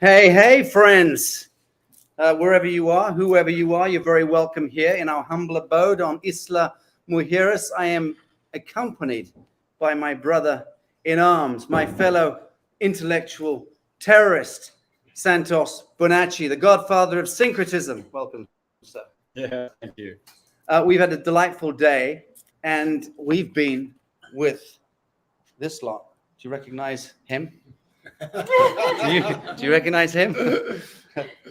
Hey, hey, friends. Wherever you are, whoever you are, you're very welcome here in our humble abode on Isla Mujeres. I am accompanied by my brother in arms, my fellow intellectual terrorist, Santos Bonacci, the godfather of syncretism. Welcome, sir. Yeah, thank you. We've had a delightful day, and we've been with this lot. Do you recognize him? Do you recognize him?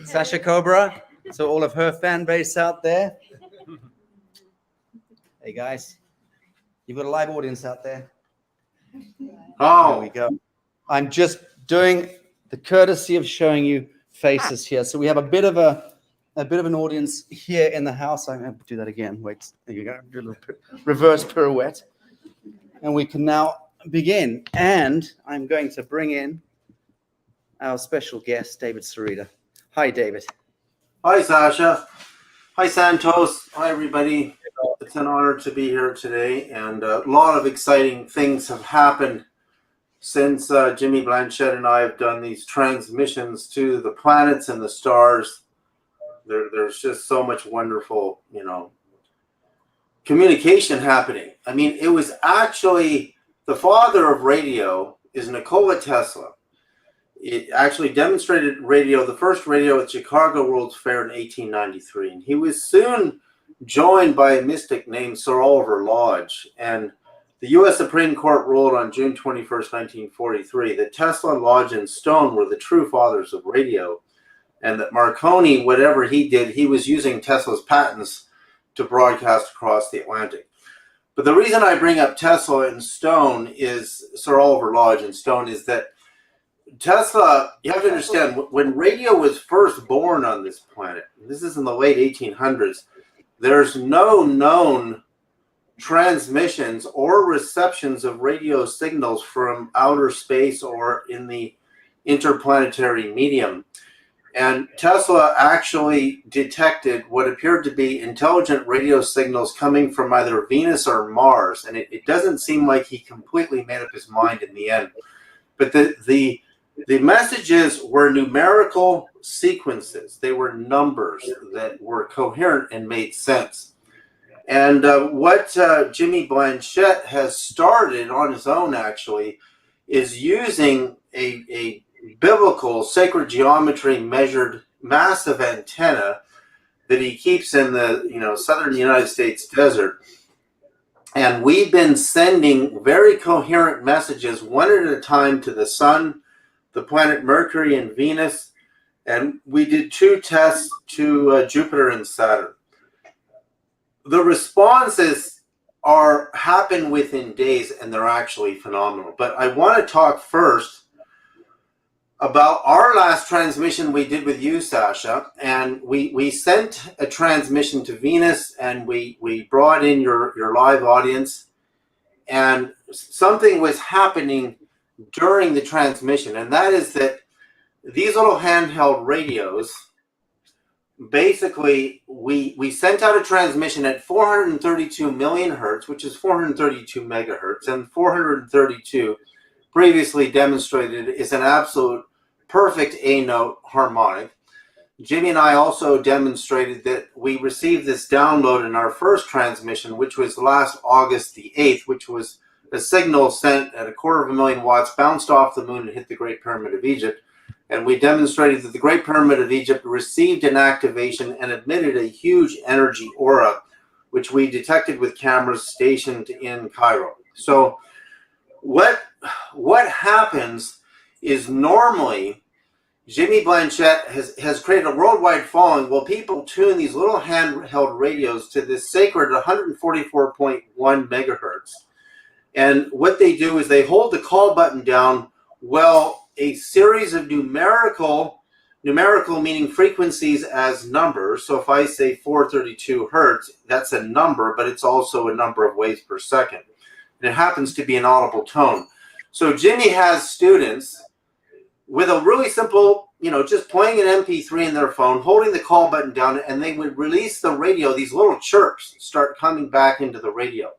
Sacha Cobra. So all of her fan base out there. Hey guys, you've got a live audience out there. Oh, There we go. I'm just doing the courtesy of showing you faces here. So we have a bit of an audience here in the house. I'm going to do that again. Wait, there you go. Do a little reverse pirouette, and we can now begin. And I'm going to bring in our special guest, David Sereda. Hi, David. hi, Sasha. Hi, Santos. Hi, everybody. It's an honor to be here today, and a lot of exciting things have happened since Jimmy Blanchette and I have done these transmissions to the planets and the stars. There's just so much wonderful, communication happening. I mean, it was actually the father of radio is Nikola Tesla. It actually demonstrated radio, the first radio at Chicago World's Fair in 1893. And he was soon joined by a mystic named Sir Oliver Lodge. And the U.S. Supreme Court ruled on June 21st, 1943, that Tesla, Lodge, and Stone were the true fathers of radio. And that Marconi, whatever he did, he was using Tesla's patents to broadcast across the Atlantic. But the reason I bring up Tesla and Stone is Sir Oliver Lodge and Stone is that Tesla, you have to understand, when radio was first born on this planet, this is in the late 1800s, there's no known transmissions or receptions of radio signals from outer space or in the interplanetary medium. And Tesla actually detected what appeared to be intelligent radio signals coming from either Venus or Mars. And it doesn't seem like he completely made up his mind in the end. But the messages were numerical sequences. They were numbers that were coherent and made sense. And what Jimmy Blanchette has started on his own, actually, is using a biblical sacred geometry measured massive antenna that he keeps in the southern United States desert. And we've been sending very coherent messages one at a time to the sun, the planet Mercury and Venus, and we did 2 tests to Jupiter and Saturn. The responses happen within days, and they're actually phenomenal. But I want to talk first about our last transmission we did with you, Sasha, and we sent a transmission to Venus, and we brought in your live audience, and something was happening during the transmission, and that is that these little handheld radios, basically, we sent out a transmission at 432 million hertz, which is 432 megahertz, and 432 previously demonstrated is an absolute perfect A-note harmonic. Jimmy and I also demonstrated that we received this download in our first transmission, which was last August the 8th, which was a signal sent at 250,000 watts, bounced off the moon and hit the Great Pyramid of Egypt. And we demonstrated that the Great Pyramid of Egypt received an activation and emitted a huge energy aura, which we detected with cameras stationed in Cairo. So what happens is normally Jimmy Blanchette has created a worldwide following. Well, people tune these little handheld radios to this sacred 144.1 megahertz. And what they do is they hold the call button down while a series of numerical meaning frequencies as numbers. So if I say 432 hertz, that's a number, but it's also a number of waves per second. And it happens to be an audible tone. So Jimmy has students with a really simple, just playing an MP3 in their phone, holding the call button down, and they would release the radio. These little chirps start coming back into the radio.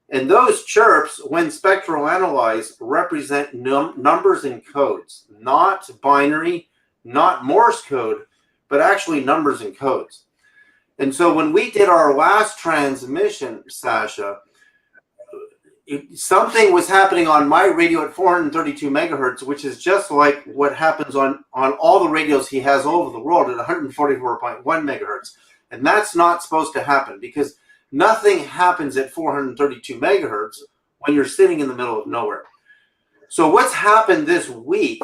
And those chirps, when spectral analyzed, represent numbers and codes, not binary, not Morse code, but actually numbers and codes. And so when we did our last transmission, Sacha, something was happening on my radio at 432 megahertz, which is just like what happens on all the radios he has all over the world at 144.1 megahertz. And that's not supposed to happen, because nothing happens at 432 megahertz when you're sitting in the middle of nowhere. So what's happened this week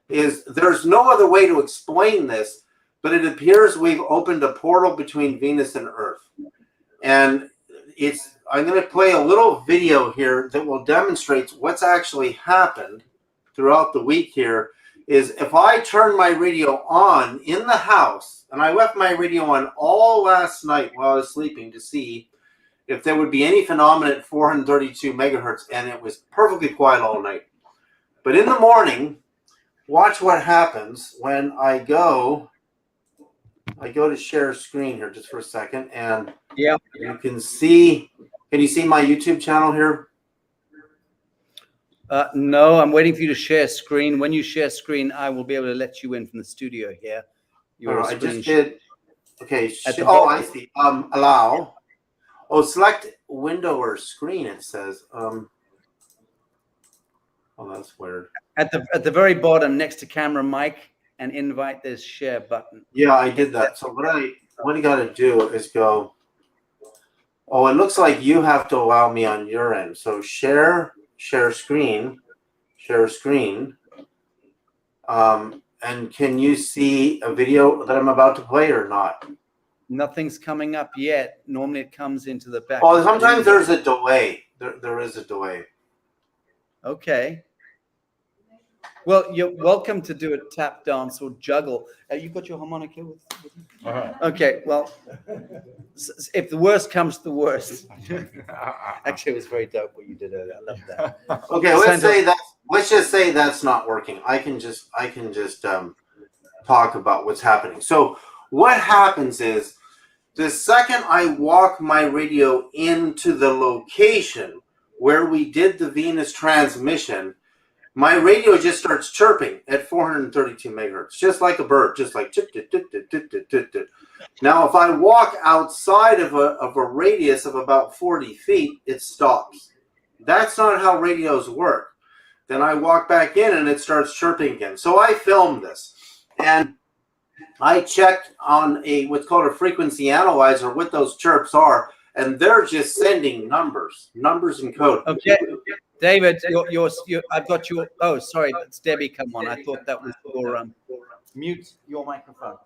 is, there's no other way to explain this, but it appears we've opened a portal between Venus and Earth. And I'm going to play a little video here that will demonstrate what's actually happened throughout the week here. Is if I turn my radio on in the house, and I left my radio on all last night while I was sleeping to see if there would be any phenomenon at 432 megahertz, and it was perfectly quiet all night. But in the morning, watch what happens when I go to share screen here just for a second, and yeah, you can see. Can you see my YouTube channel here? No, I'm waiting for you to share screen. When you share screen, I will be able to let you in from the studio here. I just did. Okay. I see. Allow. Oh, select window or screen. It says. Oh, that's weird. At the very bottom, next to camera mic and invite, there's share button. Yeah, I did that. So what I got to do is go. Oh, it looks like you have to allow me on your end. So share screen. And can you see a video that I'm about to play or not? Nothing's coming up yet. Normally it comes into the back. Oh, sometimes there's a delay. There is a delay. Okay. Well, you're welcome to do a tap dance or juggle. You got your harmonica with you? Okay, well, if the worst comes to the worst. Actually, it was very dope what you did earlier. I love that. Okay, let's just say that's not working. I can just talk about what's happening. So what happens is, the second I walk my radio into the location where we did the Venus transmission, my radio just starts chirping at 432 megahertz, just like a bird, just like chip, chip, chip, chip, chip, chip, chip, chip. Now, if I walk outside of a radius of about 40 feet, it stops. That's not how radios work. Then I walk back in and it starts chirping again. So I filmed this, and I checked on what's called a frequency analyzer what those chirps are, and they're just sending numbers and code. Okay. David, I've got your. Oh, sorry, it's Debbie. Come on, I thought that was your mute your microphone.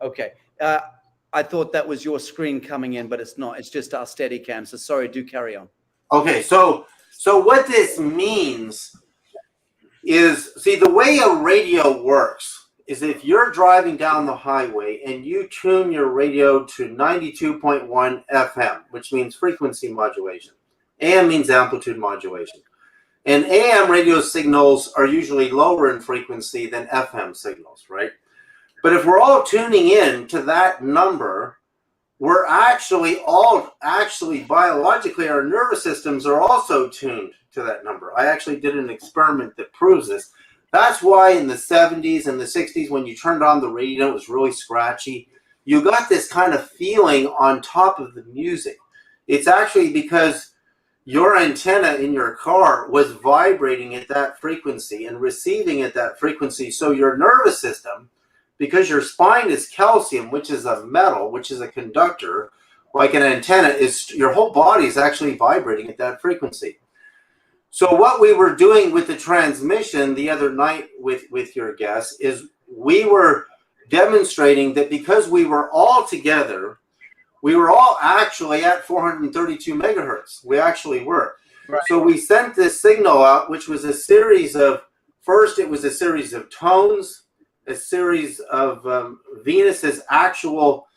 Okay, I thought that was your screen coming in, but it's not. It's just our Steadicam. So sorry. Do carry on. Okay, so what this means is, see, the way a radio works is if you're driving down the highway and you tune your radio to 92.1 FM, which means frequency modulation. AM means amplitude modulation. And AM radio signals are usually lower in frequency than FM signals, right? But if we're all tuning in to that number, we're actually biologically, our nervous systems are also tuned to that number. I actually did an experiment that proves this. That's why in the 70s and the 60s, when you turned on the radio, it was really scratchy. You got this kind of feeling on top of the music. It's actually because your antenna in your car was vibrating at that frequency and receiving at that frequency. So your nervous system, because your spine is calcium, which is a metal, which is a conductor, like an antenna, your whole body is actually vibrating at that frequency. So what we were doing with the transmission the other night with your guests is we were demonstrating that because we were all together, we were all actually at 432 megahertz. We actually were. Right. So we sent this signal out, which was a series of, first it was a series of tones, a series of Venus's actual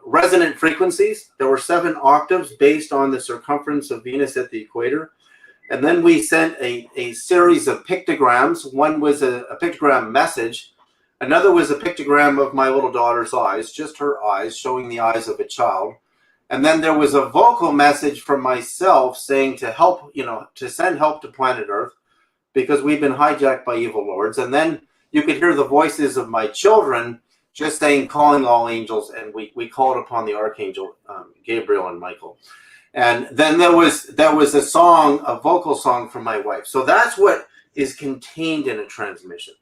resonant frequencies. There were 7 octaves based on the circumference of Venus at the equator. And then we sent a series of pictograms. One was a pictogram message. Another was a pictogram of my little daughter's eyes, just her eyes, showing the eyes of a child. And then there was a vocal message from myself saying to help, to send help to planet Earth because we've been hijacked by evil lords. And then you could hear the voices of my children just saying, calling all angels, and we called upon the archangel Gabriel and Michael. And then there was a song, a vocal song from my wife. So that's what is contained in a transmission.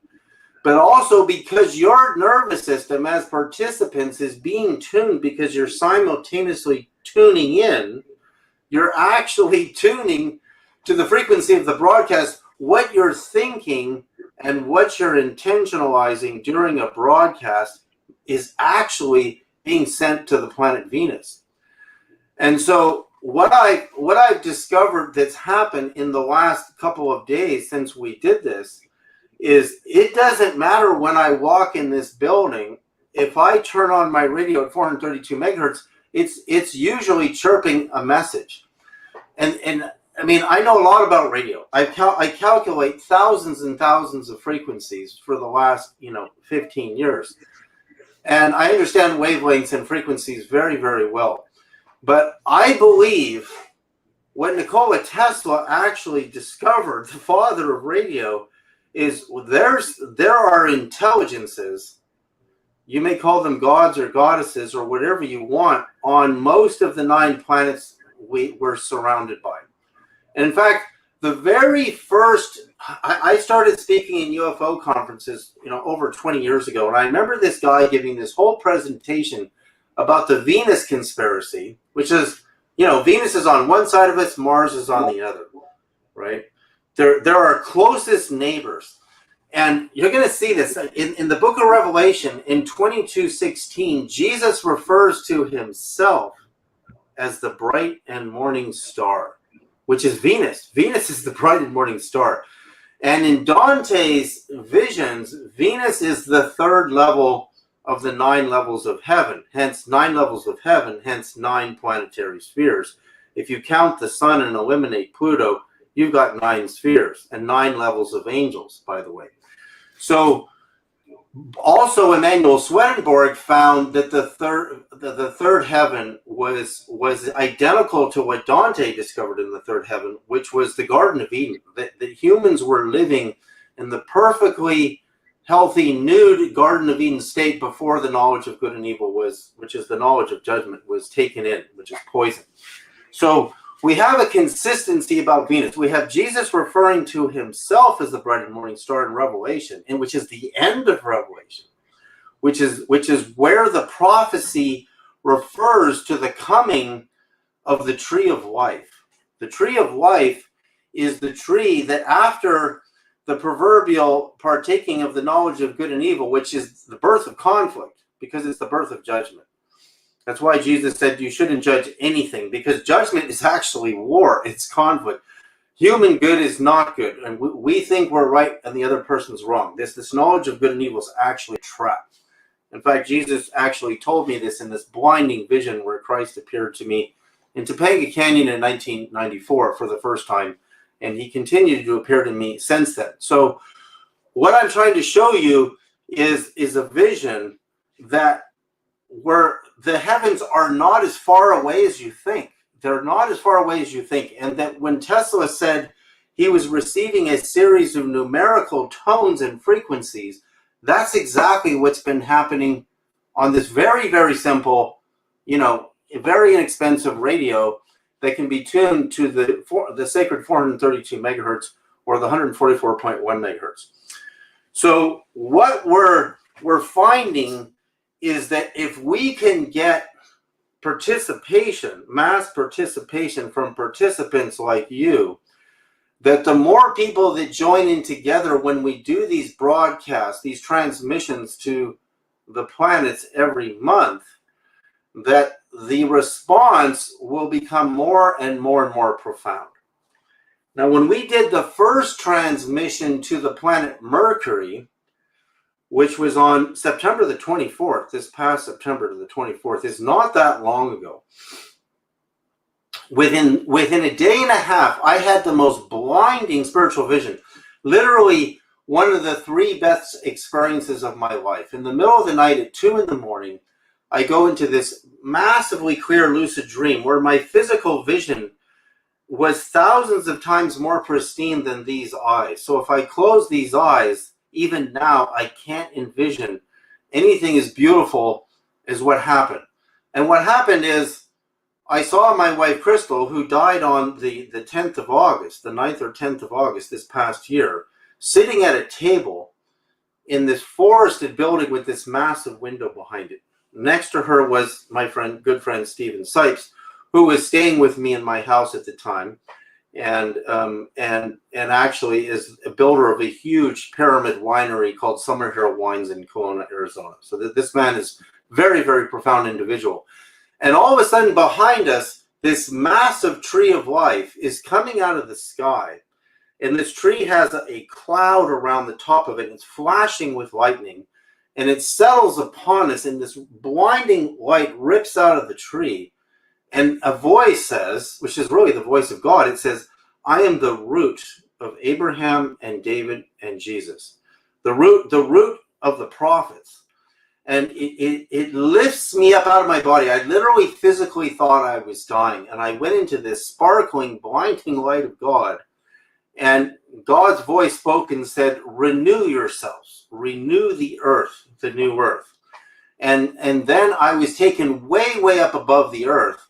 But also because your nervous system as participants is being tuned, because you're simultaneously tuning in, you're actually tuning to the frequency of the broadcast. What you're thinking and what you're intentionalizing during a broadcast is actually being sent to the planet Venus. And so what I've discovered that's happened in the last couple of days since we did this is it doesn't matter when I walk in this building. If I turn on my radio at 432 megahertz, it's usually chirping a message. And I mean, I know a lot about radio. I calculate thousands and thousands of frequencies for the last 15 years, and I understand wavelengths and frequencies very, very well. But I believe what Nikola Tesla actually discovered, the father of radio, is there are intelligences, you may call them gods or goddesses or whatever you want, on most of the 9 planets we're surrounded by. And in fact, the very first, I started speaking in UFO conferences, over 20 years ago. And I remember this guy giving this whole presentation about the Venus conspiracy, which is, Venus is on one side of us, Mars is on the other, right? They're our closest neighbors. And you're going to see this in the book of Revelation in 22:16. Jesus refers to himself as the bright and morning star, which is Venus. Venus is the bright and morning star. And in Dante's visions, Venus is the 3rd level of the 9 levels of heaven, hence 9 levels of heaven, hence 9 planetary spheres. If you count the sun and eliminate Pluto, you've got 9 spheres and 9 levels of angels, by the way. So also Emanuel Swedenborg found that the third heaven was identical to what Dante discovered in the 3rd heaven, which was the Garden of Eden. That humans were living in the perfectly healthy, nude Garden of Eden state before the knowledge of good and evil which is the knowledge of judgment, was taken in, which is poison. So we have a consistency about Venus. We have Jesus referring to himself as the bright and morning star in Revelation, and which is the end of Revelation, which is where the prophecy refers to the coming of the tree of life. The tree of life is the tree that after the proverbial partaking of the knowledge of good and evil, which is the birth of conflict, because it's the birth of judgment. That's why Jesus said you shouldn't judge anything, because judgment is actually war. It's conflict. Human good is not good. And we think we're right and the other person's wrong. This knowledge of good and evil is actually a trap. In fact, Jesus actually told me this in this blinding vision where Christ appeared to me in Topanga Canyon in 1994 for the first time. And he continued to appear to me since then. So what I'm trying to show you is a vision that where the heavens are not as far away as you think. They're not as far away as you think. And that when Tesla said he was receiving a series of numerical tones and frequencies, that's exactly what's been happening on this very, very simple, very inexpensive radio that can be tuned to the sacred 432 megahertz or the 144.1 megahertz. So what we're finding is that if we can get participation, mass participation from participants like you, that the more people that join in together when we do these broadcasts, these transmissions to the planets every month, that the response will become more and more and more profound. Now, when we did the first transmission to the planet Mercury, which was on September the 24th, this past September the 24th, is not that long ago. Within a day and a half, I had the most blinding spiritual vision. Literally one of the 3 best experiences of my life. In the middle of the night at 2 in the morning, I go into this massively clear lucid dream where my physical vision was thousands of times more pristine than these eyes. So if I close these eyes, even now, I can't envision anything as beautiful as what happened. And what happened is I saw my wife, Crystal, who died on the 10th of August, the 9th or 10th of August this past year, sitting at a table in this forested building with this massive window behind it. Next to her was my good friend, Stephen Sipes, who was staying with me in my house at the time. And actually is a builder of a huge pyramid winery called Summerhill Wines in Kelowna, Arizona. So this man is very, very profound individual. And all of a sudden behind us, this massive tree of life is coming out of the sky. And this tree has a cloud around the top of it. It's flashing with lightning. And it settles upon us, and this blinding light rips out of the tree. And a voice says, which is really the voice of God, it says, I am the root of Abraham and David and Jesus. The root of the prophets. And it lifts me up out of my body. I literally physically thought I was dying. And I went into this sparkling, blinding light of God. And God's voice spoke and said, renew yourselves. Renew the earth, the new earth. And then I was taken way, way up above the earth.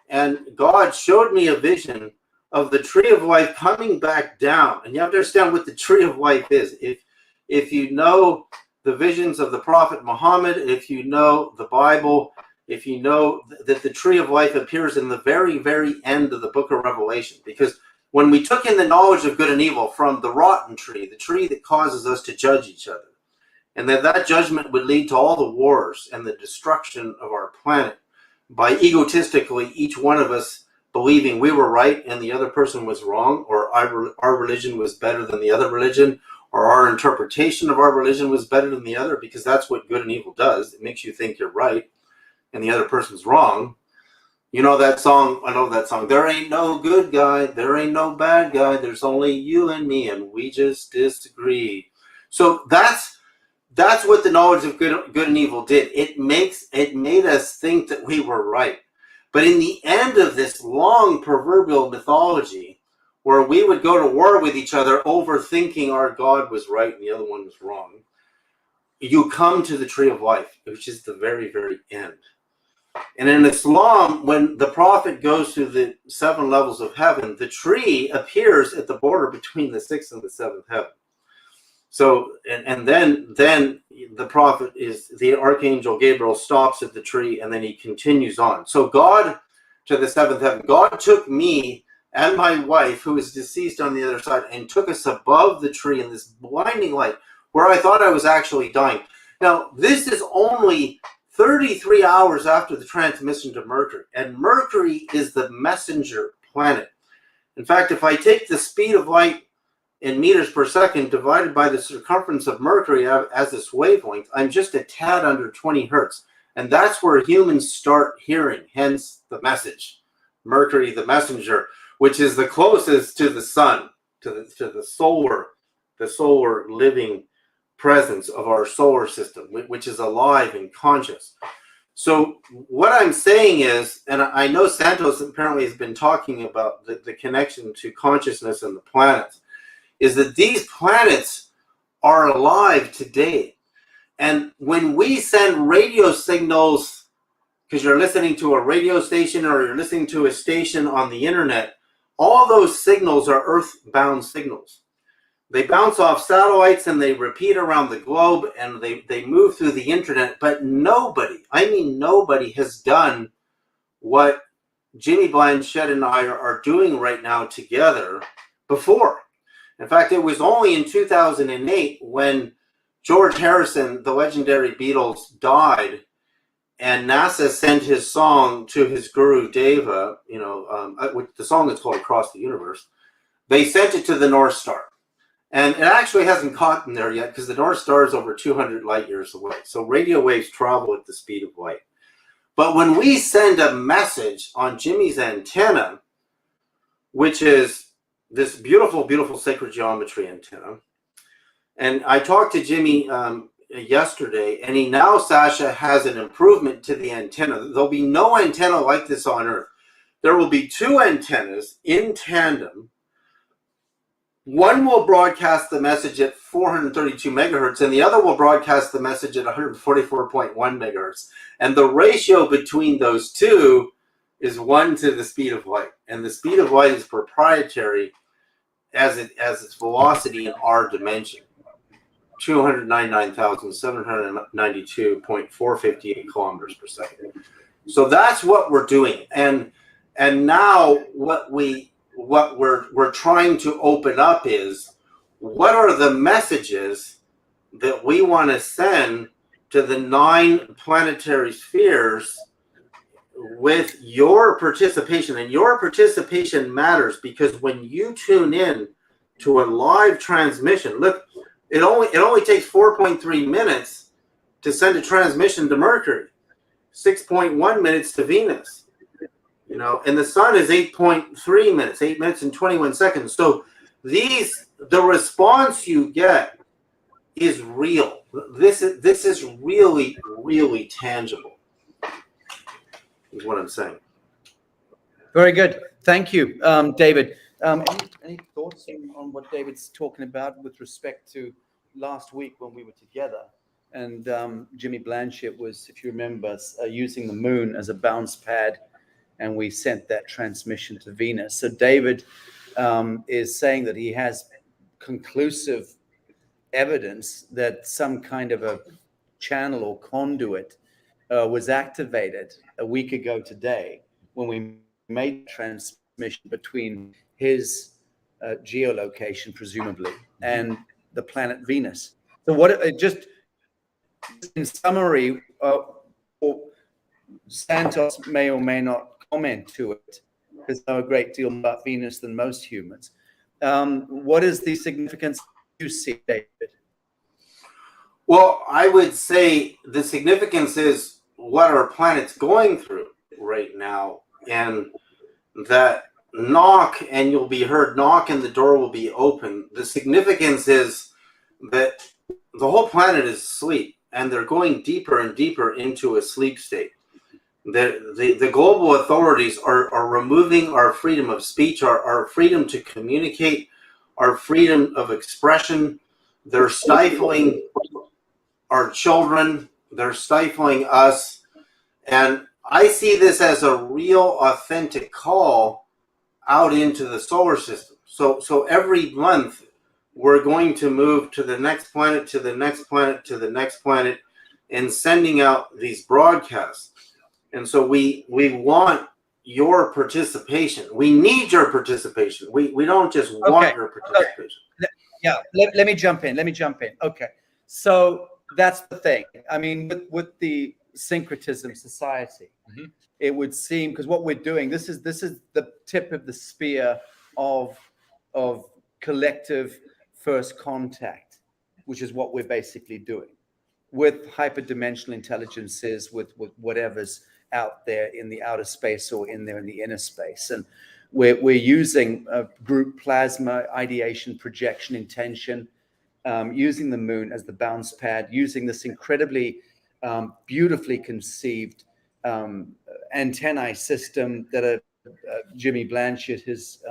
And God showed me a vision of the tree of life coming back down. And you have to understand what the tree of life is. If you know the visions of the prophet Muhammad, if you know the Bible, if you know that the tree of life appears in the very, very end of the book of Revelation. Because when we took in the knowledge of good and evil from the rotten tree, the tree that causes us to judge each other, and that judgment would lead to all the wars and the destruction of our planet, by egotistically each one of us believing we were right and the other person was wrong, or our religion was better than the other religion, or our interpretation of our religion was better than the other, because that's what good and evil does. It makes you think you're right and the other person's wrong. You know that song? I know that song. There ain't no good guy, there ain't no bad guy, there's only you and me, and we just disagree. So that's what the knowledge of good and evil did. It made us think that we were right. But in the end of this long proverbial mythology, where we would go to war with each other over thinking our God was right and the other one was wrong, you come to the tree of life, which is the very, very end. And in Islam, when the prophet goes through the 7 levels of heaven, the tree appears at the border between the 6th and the 7th heaven. So, and then the prophet the archangel Gabriel stops at the tree, and then he continues on. So God, to the 7th heaven, God took me and my wife, who is deceased on the other side, and took us above the tree in this blinding light where I thought I was actually dying. Now, this is only 33 hours after the transmission to Mercury, and Mercury is the messenger planet. In fact, if I take the speed of light in meters per second divided by the circumference of Mercury as this wavelength, I'm just a tad under 20 hertz. And that's where humans start hearing, hence the message. Mercury, the messenger, which is the closest to the sun, to the solar living presence of our solar system, which is alive and conscious. So what I'm saying is, and I know Santos apparently has been talking about the connection to consciousness and the planets, is that these planets are alive today. And when we send radio signals, because you're listening to a radio station or you're listening to a station on the internet, all those signals are earthbound signals. They bounce off satellites and they repeat around the globe, and they move through the internet, but nobody has done what Jimmy Blanchett and I are doing right now together before. In fact, it was only in 2008 when George Harrison, the legendary Beatles, died, and NASA sent his song to his guru Deva, the song is called Across the Universe. They sent it to the North Star. And it actually hasn't gotten there yet, because the North Star is over 200 light years away. So radio waves travel at the speed of light. But when we send a message on Jimmy's antenna, which is this beautiful, beautiful sacred geometry antenna, and I talked to Jimmy yesterday, and he now, Sacha, has an improvement to the antenna. There'll be no antenna like this on Earth. There will be 2 antennas in tandem, One will broadcast the message at 432 megahertz, and the other will broadcast the message at 144.1 megahertz. And the ratio between those two is 1 to the speed of light. And the speed of light is proprietary as its velocity in our dimension, 299,792.458 kilometers per second. So that's what we're doing. And now what we're trying to open up is, what are the messages that we want to send to the 9 planetary spheres with your participation? And your participation matters, because when you tune in to a live transmission, look, it only takes 4.3 minutes to send a transmission to Mercury, 6.1 minutes to Venus. And the sun is 8.3 minutes, 8 minutes and 21 seconds. So the response you get is real. This is really, really tangible, is what I'm saying. Very good. Thank you, David. Any thoughts on what David's talking about with respect to last week when we were together? And Jimmy Blanchett was, if you remember, using the moon as a bounce pad, and we sent that transmission to Venus. So David is saying that he has conclusive evidence that some kind of a channel or conduit was activated a week ago today when we made the transmission between his geolocation, presumably, and the planet Venus. So just in summary, Santos may or may not comment to it, because I know a great deal about Venus than most humans. What is the significance you see, David? Well, I would say the significance is what our planet's going through right now, and that knock and you'll be heard, knock and the door will be open. The significance is that the whole planet is asleep, and they're going deeper and deeper into a sleep state. The global authorities are removing our freedom of speech, our freedom to communicate, our freedom of expression. They're stifling our children. They're stifling us. And I see this as a real, authentic call out into the solar system. So every month, we're going to move to the next planet, to the next planet, to the next planet, and sending out these broadcasts. And so we want your participation. We need your participation. We don't just want your participation. Yeah, let me jump in. Okay, so that's the thing. I mean, with the syncretism society, it would seem, because what we're doing, this is the tip of the spear of collective first contact, which is what we're basically doing with hyperdimensional intelligences, with whatever's out there in the outer space or in there in the inner space. And we're using group plasma, ideation, projection, intention, using the moon as the bounce pad, using this incredibly beautifully conceived antennae system that Jimmy Blanchett has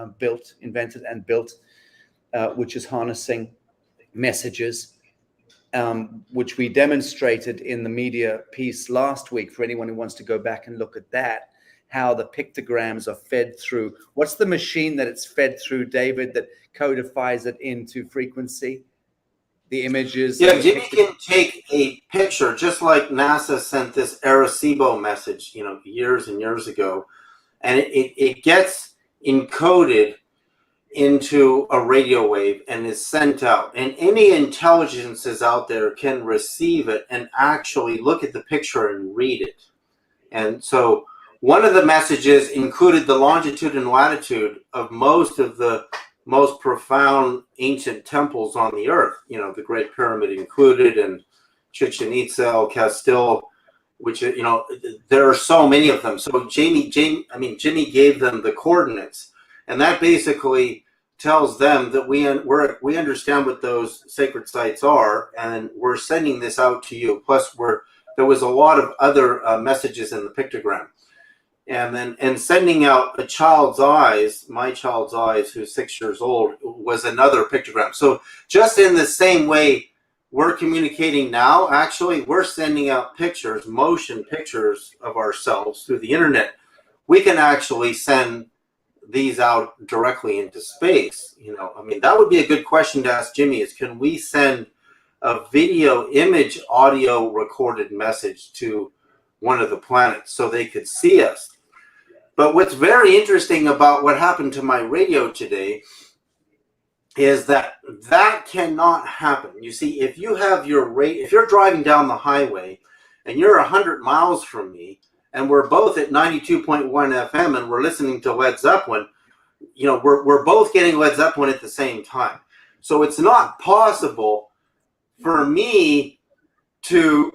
invented and built, which is harnessing messages, which we demonstrated in the media piece last week for anyone who wants to go back and look at that, how the pictograms are fed through. What's the machine that it's fed through, David, that codifies it into frequency? The images. Yeah, Jimmy can take a picture, just like NASA sent this Arecibo message, years and years ago, and it gets encoded into a radio wave and is sent out, and any intelligences out there can receive it and actually look at the picture and read it. And so one of the messages included the longitude and latitude of most of the most profound ancient temples on the earth, the Great Pyramid included, and Chichen Itza, El Castillo, which, there are so many of them. So Jimmy gave them the coordinates, and that basically tells them that we understand what those sacred sites are, and we're sending this out to you. Plus, there was a lot of other messages in the pictogram. and sending out a child's eyes, my child's eyes, who's 6 years old, was another pictogram. So just in the same way we're communicating now, actually, we're sending out pictures, motion pictures of ourselves through the internet. We can actually send these out directly into space. I mean, that would be a good question to ask Jimmy, is can we send a video, image, audio recorded message to one of the planets so they could see us? But what's very interesting about what happened to my radio today is that cannot happen. You see, if you have if you're driving down the highway and you're 100 miles from me, and we're both at 92.1 FM and we're listening to Led Zeppelin, we're both getting Led Zeppelin at the same time. So it's not possible for me to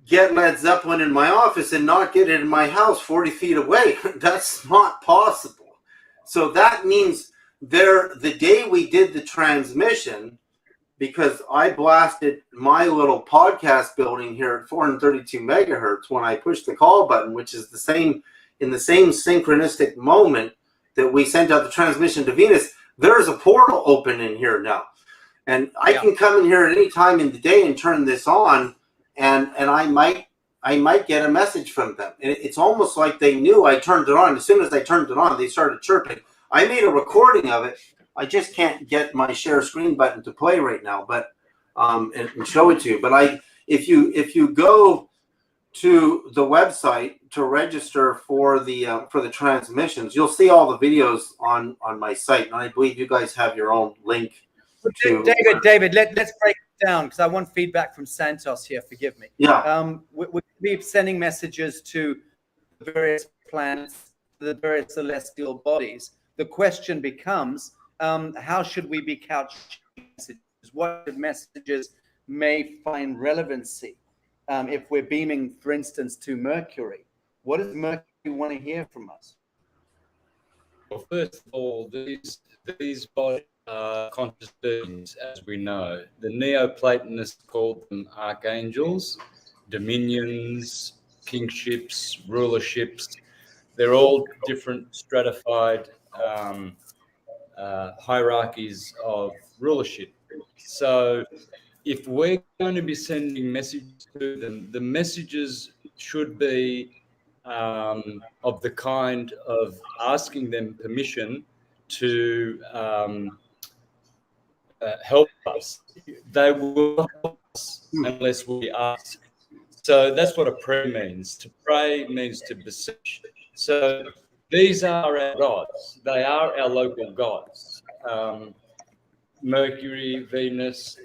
get Led Zeppelin in my office and not get it in my house 40 feet away. That's not possible. So that means the day we did the transmission, because I blasted my little podcast building here at 432 megahertz when I pushed the call button, which is in the same synchronistic moment that we sent out the transmission to Venus, there's a portal open in here now. And I can come in here at any time in the day and turn this on, and I might get a message from them. And it's almost like they knew I turned it on. As soon as I turned it on, they started chirping. I made a recording of it. I just can't get my share screen button to play right now, but and show it to you. But if you go to the website to register for the transmissions, you'll see all the videos on my site, and I believe you guys have your own link. David, let's break it down, because I want feedback from Santos here. Forgive me. Yeah. We'll be sending messages to the various planets, the various celestial bodies. The question becomes, how should we be couching messages? What messages may find relevancy? If we're beaming, for instance, to Mercury, what does Mercury want to hear from us? Well, first of all, these bodies are conscious beings, as we know. The Neoplatonists called them archangels, dominions, kingships, rulerships. They're all different stratified hierarchies of rulership. So if we're going to be sending messages to them, the messages should be of the kind of asking them permission to help us. They will help us unless we ask. So that's what a prayer means. To pray means to beseech. So these are our gods. They are our local gods. Mercury, Venus,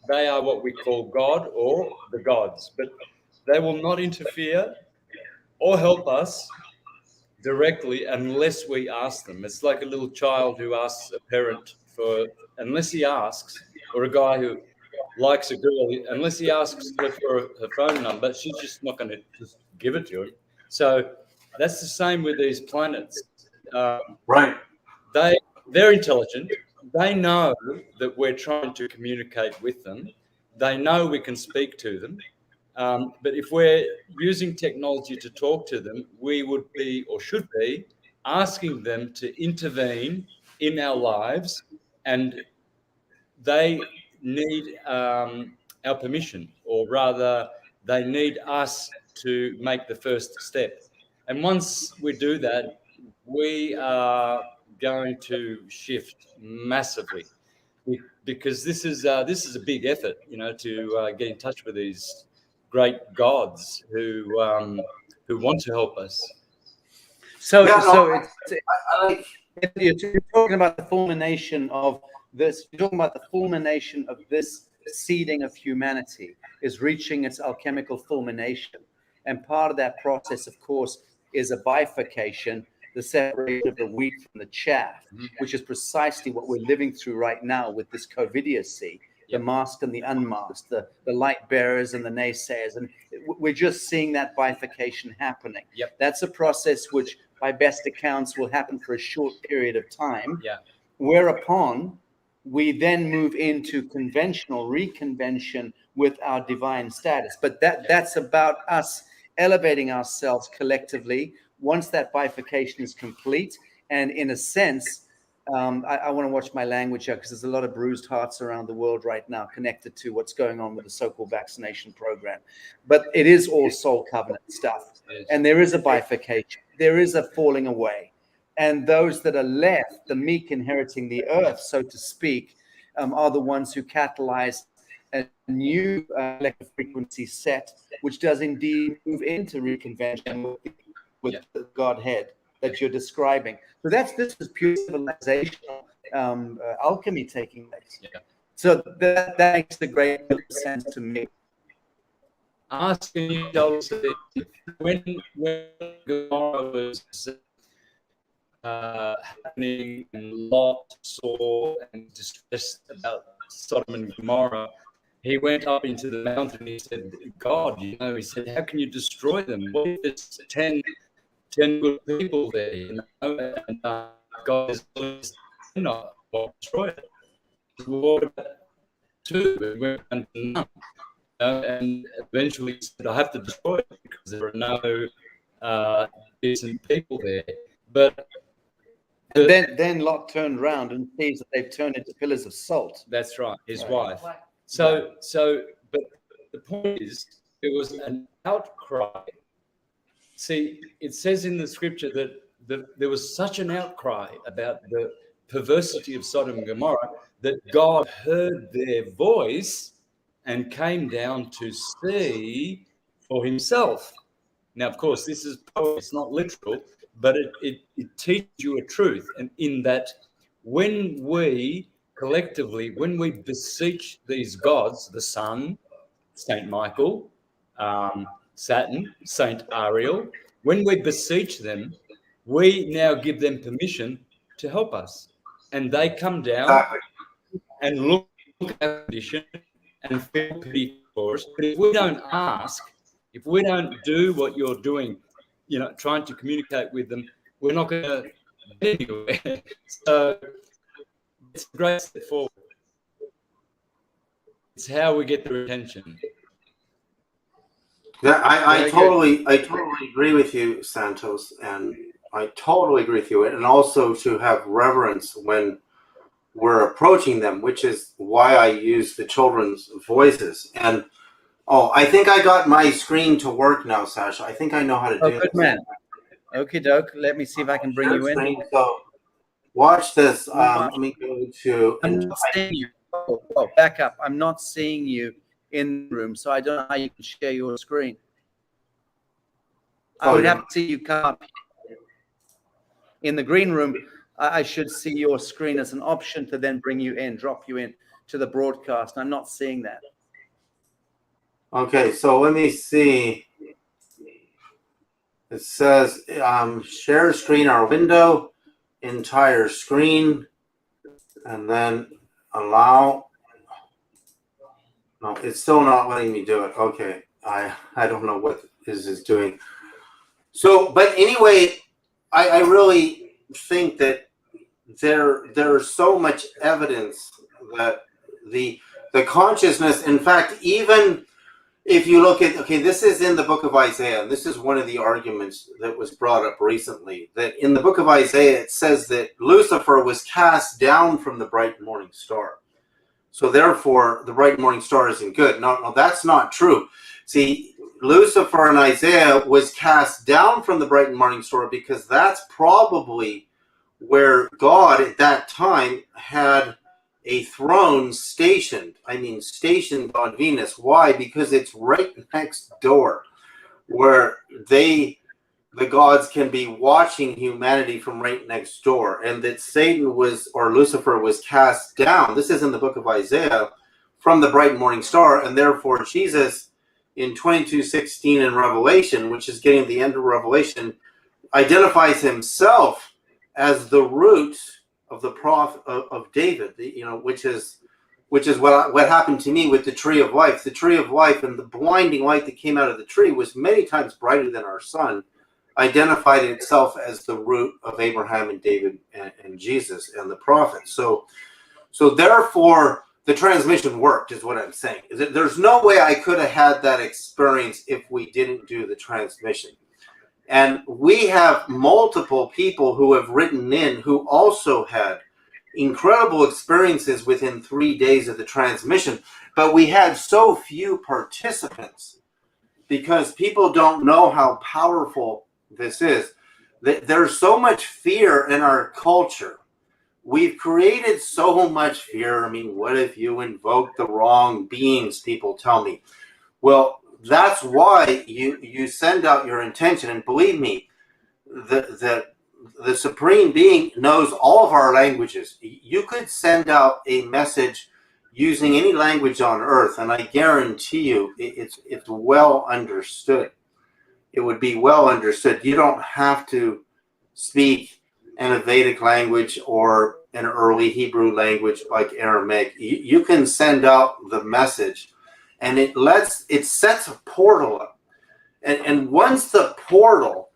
they are what we call God or the gods, but they will not interfere or help us directly unless we ask them. It's like a little child who asks a parent unless he asks, or a guy who likes a girl, unless he asks her for her phone number, she's just not going to just give it to him. So that's the same with these planets. Right. They're intelligent. They know that we're trying to communicate with them. They know we can speak to them. But if we're using technology to talk to them, we would be, or should be, asking them to intervene in our lives, and they need our permission, or rather, they need us to make the first step. And once we do that, we are going to shift massively, because this is a big effort, to get in touch with these great gods who want to help us. You're talking about the fulmination of this. You're talking about the fulmination of this seeding of humanity is reaching its alchemical fulmination, and part of that process, of course, is a bifurcation, the separation of the wheat from the chaff, which is precisely what we're living through right now with this COVIDiocy, the masked and the unmasked, the light bearers and the naysayers. And we're just seeing that bifurcation happening. That's a process which, by best accounts, will happen for a short period of time, whereupon we then move into conventional reconvention with our divine status. But that's about us elevating ourselves collectively once that bifurcation is complete, and in a sense, I want to watch my language here because there's a lot of bruised hearts around the world right now connected to what's going on with the so-called vaccination program. But it is all soul covenant stuff. And there is a bifurcation. There is a falling away. And those that are left, the meek inheriting the earth, so to speak, are the ones who catalyze a new electric frequency set, which does indeed move into reconvention with the Godhead that you're describing. So this is pure civilizational alchemy taking place. Yeah. So that makes a great sense to me. Asking yourselves when Gomorrah was happening and Lot saw and distressed about Sodom and Gomorrah, he went up into the mountain. He said, God, he said, how can you destroy them? What if it's 10 good people there? And God is not destroy it. What about 2? We went down to none. And eventually he said, I have to destroy it because there are no decent people there. But then Lot turned around and sees that they've turned into pillars of salt. That's right, his wife. So, but the point is, there was an outcry. See, it says in the scripture that there was such an outcry about the perversity of Sodom and Gomorrah that God heard their voice and came down to see for himself. Now, of course, this is poetry, it's not literal, but it teaches you a truth. And in that, when we collectively, when we beseech these gods, the sun, Saint Michael, Saturn, Saint Ariel, when we beseech them, we now give them permission to help us. And they come down and look at our condition and feel pity for us. But if we don't ask, if we don't do what you're doing, trying to communicate with them, we're not going to get anywhere. So it's a great step forward. It's how we get their attention. Yeah, I totally agree with you, Santos, and I totally agree with you. And also to have reverence when we're approaching them, which is why I use the children's voices. And I think I got my screen to work now, Sacha. I think I know how to do good this. Man. Okie doke. Let me see if I can bring you in. Screen, so watch this. Let me go to. I'm not seeing you. Oh, back up. I'm not seeing you in the room, so I don't know how you can share your screen. I would have to see you come up in the green room. I should see your screen as an option to then bring you in, drop you in to the broadcast. I'm not seeing that. Okay, so let me see. It says share screen or window, entire screen, and then allow. No, it's still not letting me do it. Okay, I don't know what this is doing. So, but anyway, I really think that there's so much evidence that the consciousness, in fact, even if you look at, this is in the book of Isaiah, and this is one of the arguments that was brought up recently, that in the book of Isaiah, it says that Lucifer was cast down from the bright morning star. So therefore, the bright morning star isn't good. No, that's not true. See, Lucifer in Isaiah was cast down from the bright morning star because that's probably where God at that time had a throne stationed on Venus. Why? Because it's right next door where the gods can be watching humanity from right next door. And that Lucifer was cast down. This is in the book of Isaiah from the bright morning star. And therefore Jesus in 22:16 in Revelation, which is getting the end of Revelation, identifies himself as the root of the prophet of David, which is what happened to me with the tree of life. The tree of life and the blinding light that came out of the tree was many times brighter than our sun, identified itself as the root of Abraham and David and Jesus and the prophets. So therefore the transmission worked, is what I'm saying. There's no way I could have had that experience if we didn't do the transmission. And we have multiple people who have written in who also had incredible experiences within 3 days of the transmission. But we had so few participants because people don't know how powerful this is. There's so much fear in our culture. We've created so much fear. I mean, what if you invoke the wrong beings, people tell me. Well, that's why you send out your intention. And believe me, the Supreme Being knows all of our languages. You could send out a message using any language on earth, and I guarantee you it's well understood. It would be well understood. You don't have to speak in a Vedic language or an early Hebrew language like Aramaic. You can send out the message, and it sets a portal up. And once the portal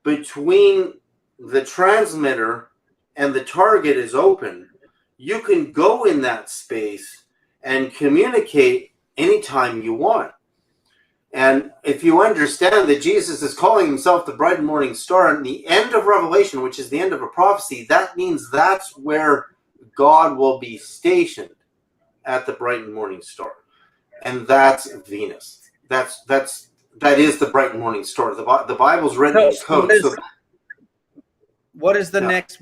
between the transmitter and the target is open, you can go in that space and communicate anytime you want. And if you understand that Jesus is calling himself the bright and morning star and the end of Revelation, which is the end of a prophecy, that means that's where God will be stationed, at the bright and morning star. And that's Venus. That is the bright and morning star. The Bible's written in code. What is the next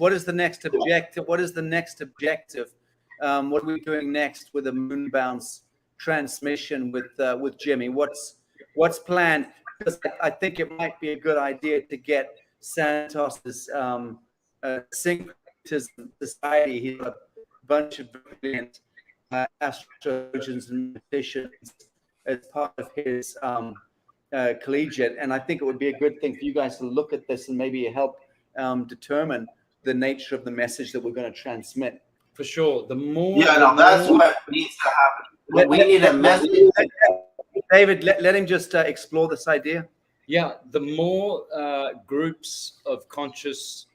objective? What is the next objective? What are we doing next with the moon bounce transmission with Jimmy? What's planned? Because I think it might be a good idea to get Santos's Syncretism Society. He's a bunch of brilliant astrologers and magicians as part of his collegiate, and I think it would be a good thing for you guys to look at this and maybe help determine the nature of the message that we're going to transmit. For sure. That's what needs to happen. We need a message. David, let him just explore this idea. Yeah, the more groups of conscious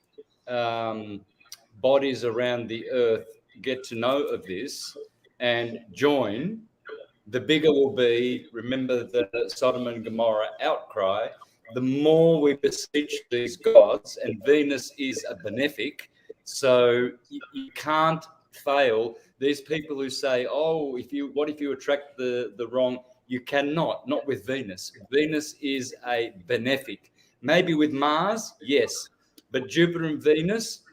bodies around the earth get to know of this and join, the bigger will be. Remember the Sodom and Gomorrah outcry. The more we beseech these gods, and Venus is a benefic, so you can't fail. These people who say, "Oh, what if you attract the wrong?" You cannot, not with Venus. Venus is a benefic. Maybe with Mars, yes, but Jupiter and Venus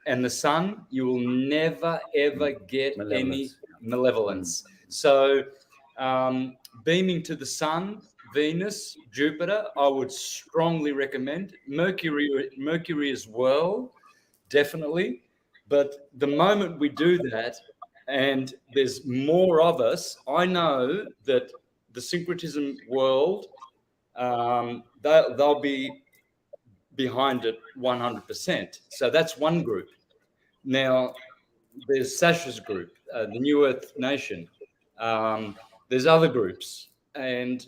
and the Sun, you will never ever get any malevolence. So, beaming to the Sun, Venus, Jupiter, I would strongly recommend. Mercury as well, definitely. But the moment we do that, and there's more of us, I know that the syncretism world, they'll be behind it 100%. So that's one group. Now, there's Sacha's group, the New Earth Nation. There's other groups, and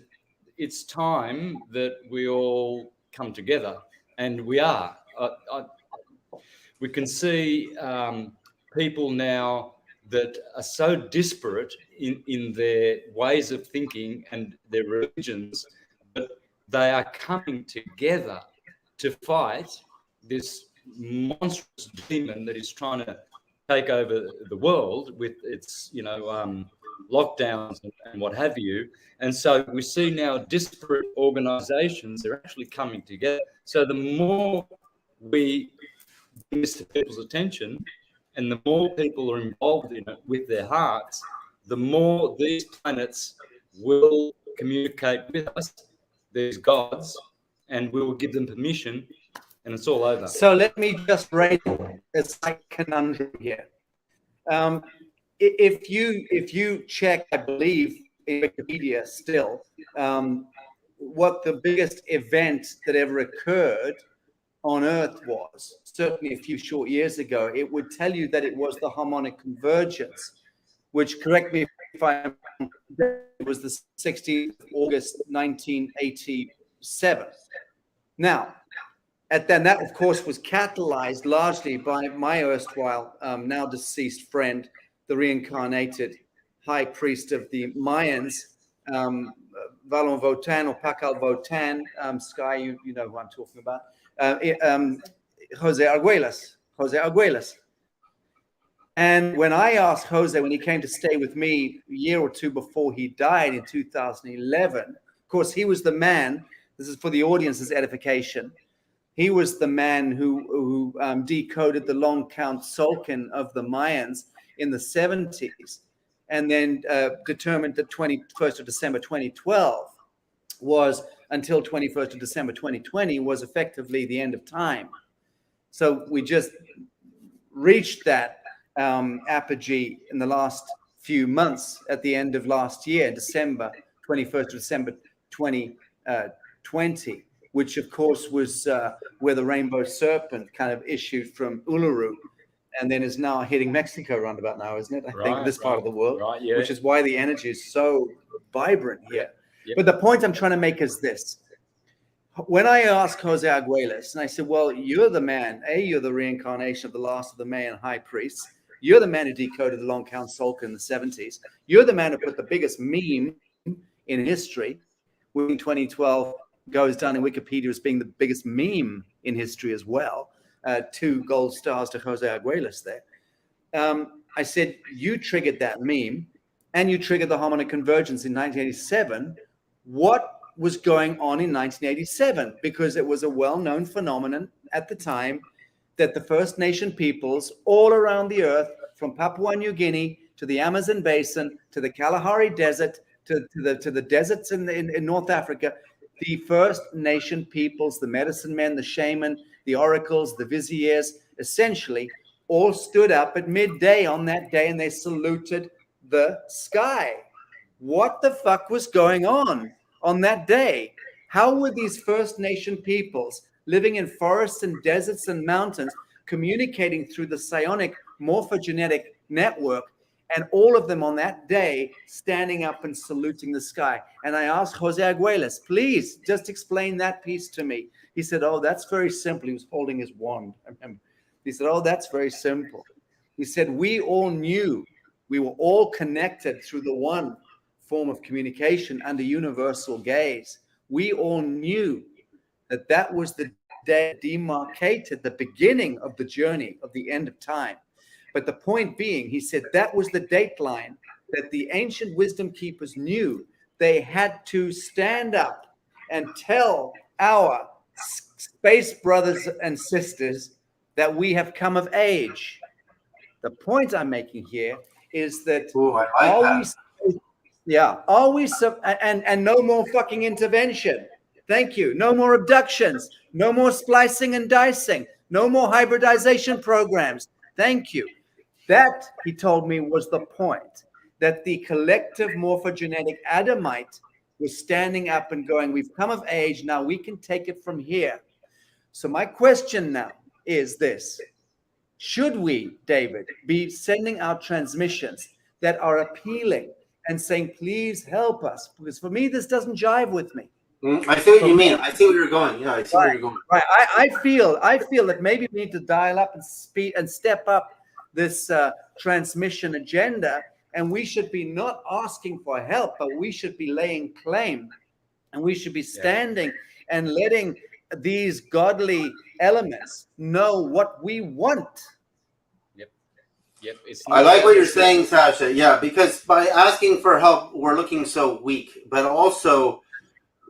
it's time that we all come together, and we are. We can see people now that are so disparate in their ways of thinking and their religions, but they are coming together to fight this monstrous demon that is trying to take over the world with its, lockdowns and what have you. And so we see now disparate organizations are actually coming together. So the more we bring this to people's attention, and the more people are involved in it with their hearts, the more these planets will communicate with us, these gods, and we will give them permission, and it's all over. So let me just raise a conundrum here. If you check, I believe, in Wikipedia still, what the biggest event that ever occurred on Earth was, certainly a few short years ago, it would tell you that it was the harmonic convergence, which, correct me if I'm wrong, it was the 16th of August 1987. Now, that of course was catalyzed largely by my erstwhile now deceased friend, the reincarnated high priest of the Mayans, Valon Votan or Pacal Votan, Sky, you know who I'm talking about, Jose Arguelles. And when I asked Jose, when he came to stay with me a year or two before he died in 2011, of course, he was the man, this is for the audience's edification, he was the man who decoded the long count Tzolk'in of the Mayans in the 70s, and then determined that 21st of December 2012 was, until 21st of December 2020, was effectively the end of time. So we just reached that apogee in the last few months at the end of last year, December 21st of December 2020, which of course was where the rainbow serpent kind of issued from Uluru, and then is now hitting Mexico around about now, isn't it? I think this part of the world, which is why the energy is so vibrant here. But the point I'm trying to make is this. When I asked Jose Arguelles, and I said, well, you're the man, you're the reincarnation of the last of the Mayan high priests. You're the man who decoded the long count Tzolk'in in the 70s. You're the man who put the biggest meme in history, which in 2012 goes down in Wikipedia as being the biggest meme in history as well. 2 gold stars to Jose Arguelles there. I said, you triggered that meme, and you triggered the harmonic convergence in 1987. What was going on in 1987? Because it was a well-known phenomenon at the time that the First Nation peoples all around the earth, from Papua New Guinea to the Amazon Basin to the Kalahari Desert to the deserts in North Africa, the First Nation peoples, the medicine men, the shaman, the oracles, the viziers, essentially all stood up at midday on that day and they saluted the sky. What the fuck was going on that day? How were these First Nation peoples living in forests and deserts and mountains communicating through the psionic morphogenetic network, and all of them on that day standing up and saluting the sky? And I asked Jose Arguelles, please just explain that piece to me. He said, oh, that's very simple. He was holding his wand. I remember. He said, oh, that's very simple. He said, we all knew, we were all connected through the one form of communication under universal gaze. We all knew that that was the day demarcated the beginning of the journey of the end of time. But the point being, he said, that was the date line that the ancient wisdom keepers knew they had to stand up and tell our space brothers and sisters that we have come of age. The point I'm making here is that and no more fucking intervention. Thank you. No more abductions. No more splicing and dicing. No more hybridization programs. Thank you. That, he told me, was the point. That the collective morphogenetic Adamite was standing up and going, we've come of age, now we can take it from here. So my question now is this. Should we, David, be sending out transmissions that are appealing and saying, please help us? Because for me, this doesn't jive with me. I see what you mean. I see where you're going. Yeah, I see where you're going. Right. I feel that maybe we need to dial up and speed and step up this transmission agenda, and we should be not asking for help, but we should be laying claim, and we should be standing and letting these godly elements know what we want. Yep. I like what you're saying, Sacha. Yeah, because by asking for help, we're looking so weak, but also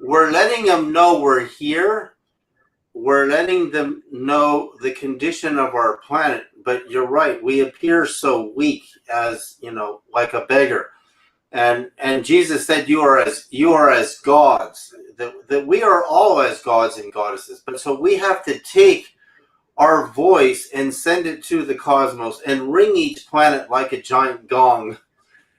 we're letting them know we're here. We're letting them know the condition of our planet. But you're right. We appear so weak, as like a beggar. And Jesus said, you are as gods. That we are all as gods and goddesses. But so we have to take our voice and send it to the cosmos and ring each planet like a giant gong.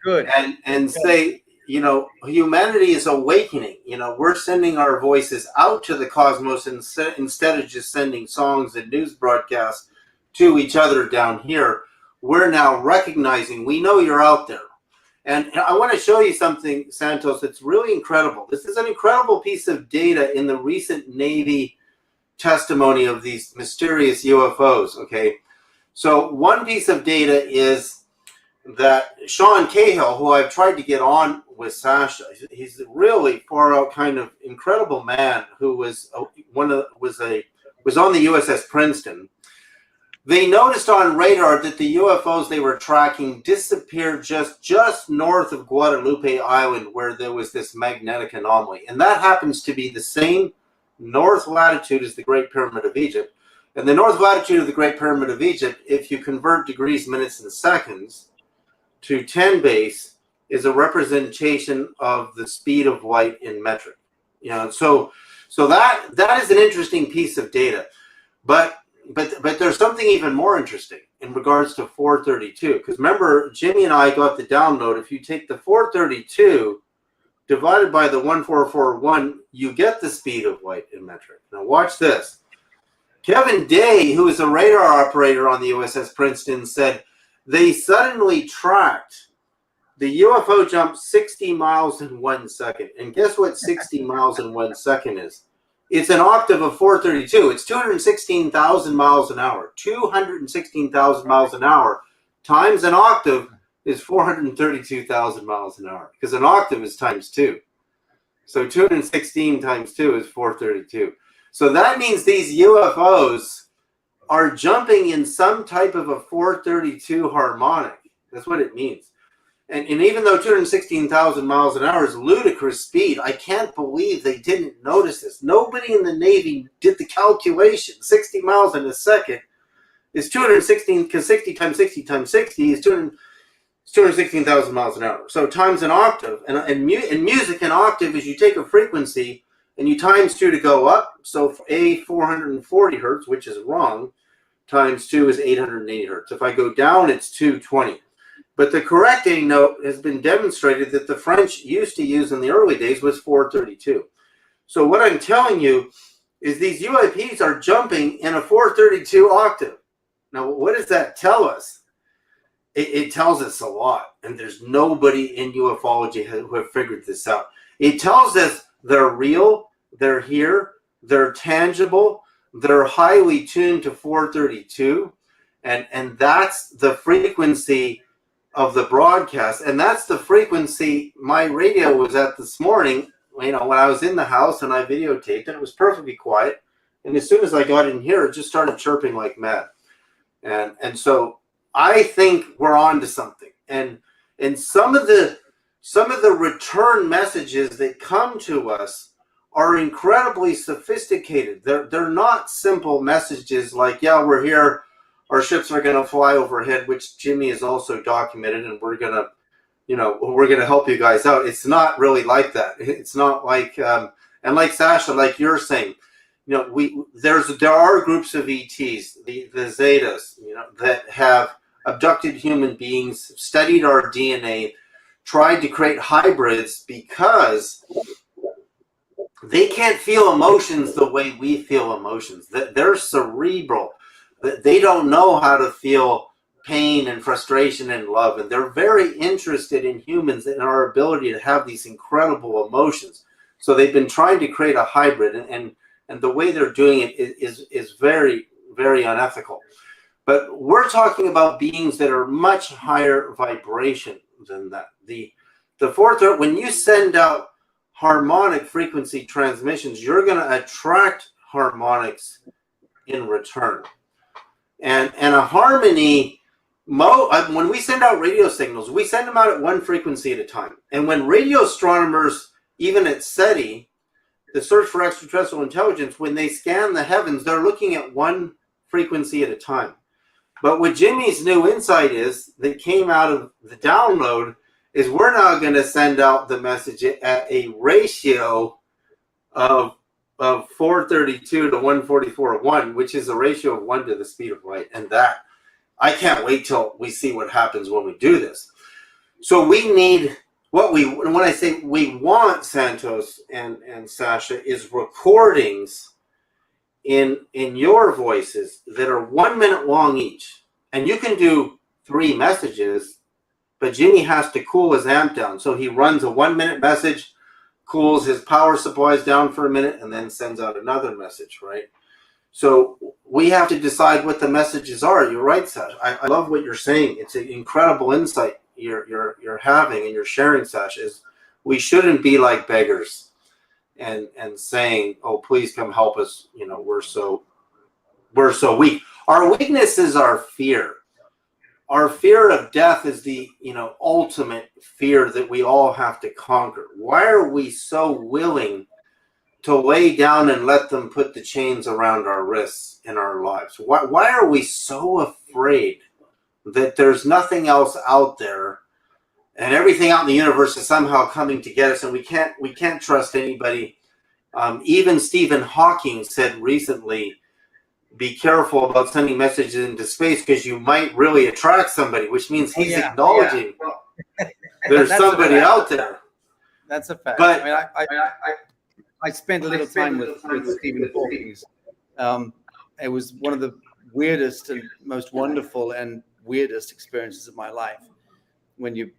Good. And say, humanity is awakening. We're sending our voices out to the cosmos instead of just sending songs and news broadcasts to each other down here. We're now recognizing, we know you're out there. And I want to show you something, Santos, that's really incredible. This is an incredible piece of data in the recent Navy testimony of these mysterious UFOs, okay? So one piece of data is that Sean Cahill, who I've tried to get on with Sacha, he's a really far out kind of incredible man who was on the USS Princeton. They noticed on radar that the UFOs they were tracking disappeared just north of Guadalupe Island, where there was this magnetic anomaly. And that happens to be the same north latitude as the Great Pyramid of Egypt. And the north latitude of the Great Pyramid of Egypt, if you convert degrees, minutes, and seconds to 10 base, is a representation of the speed of light in metric. You know, so that is an interesting piece of data. But there's something even more interesting in regards to 432, because remember, Jimmy and I got the download. If you take the 432 divided by the 1441, you get the speed of light in metric. Now watch this. Kevin Day, who is a radar operator on the USS Princeton, said they suddenly tracked the UFO jump 60 miles in 1 second. And guess what 60 miles in 1 second is? It's an octave of 432. It's 216,000 miles an hour. 216,000 miles an hour times an octave is 432,000 miles an hour, because an octave is times 2. So 216 times 2 is 432. So that means these UFOs are jumping in some type of a 432 harmonic. That's what it means. And even though 216,000 miles an hour is ludicrous speed, I can't believe they didn't notice this. Nobody in the Navy did the calculation. 60 miles in a second is 216, because 60 times 60 times 60 is 216,000 miles an hour. So times an octave. And in music, an octave is you take a frequency and you times 2 to go up. So A, 440 hertz, which is wrong, times 2 is 880 hertz. If I go down, it's 220. But the correcting note has been demonstrated that the French used to use in the early days was 432. So what I'm telling you is these UAPs are jumping in a 432 octave. Now, what does that tell us? It tells us a lot, and there's nobody in ufology who have figured this out. It tells us they're real, they're here, they're tangible, they're highly tuned to 432, and that's the frequency of the broadcast, and that's the frequency my radio was at this morning. You know, when I was in the house and I videotaped, and it was perfectly quiet. And as soon as I got in here, it just started chirping like mad. And so I think we're on to something. And some of the return messages that come to us are incredibly sophisticated. They're not simple messages like, yeah, we're here, our ships are going to fly overhead, which Jimmy has also documented, and we're going to help you guys out. It's not really like that. It's not like, and like Sacha, like you're saying, you know, there are groups of ETs, the Zetas, you know, that have abducted human beings, studied our DNA, tried to create hybrids because they can't feel emotions the way we feel emotions. They're cerebral. They don't know how to feel pain and frustration and love, and they're very interested in humans and our ability to have these incredible emotions. So they've been trying to create a hybrid, and the way they're doing it is very, very unethical. But we're talking about beings that are much higher vibration than that. The fourth, when you send out harmonic frequency transmissions, you're going to attract harmonics in return. And a harmony, when we send out radio signals, we send them out at one frequency at a time. And when radio astronomers, even at SETI, the Search for Extraterrestrial Intelligence, when they scan the heavens, they're looking at one frequency at a time. But what Jimmy's new insight is, that came out of the download, is we're now going to send out the message at a ratio of 432 to 144:1, which is a ratio of 1 to the speed of light. And that, I can't wait till we see what happens when we do this. So we need, when I say we want, Santos and Sacha, is recordings in your voices that are 1 minute long each. And you can do 3 messages, but Jimmy has to cool his amp down. So he runs a 1 minute message, cools his power supplies down for a minute, and then sends out another message, right? So we have to decide what the messages are. You're right, Sash. I love what you're saying. It's an incredible insight you're having and you're sharing, Sash. Is we shouldn't be like beggars and saying, "Oh, please come help us." You know, we're so weak. Our weakness is our fear. Our fear of death is the ultimate fear that we all have to conquer. Why are we so willing to lay down and let them put the chains around our wrists in our lives? Why are we so afraid that there's nothing else out there and everything out in the universe is somehow coming to get us, and we can't trust anybody? Even Stephen Hawking said recently, be careful about sending messages into space because you might really attract somebody, which means he's acknowledging there's somebody out there. That's a fact. But I mean, I spent a little time with Stephen Hawking. It was one of the weirdest and most wonderful and weirdest experiences of my life, when you're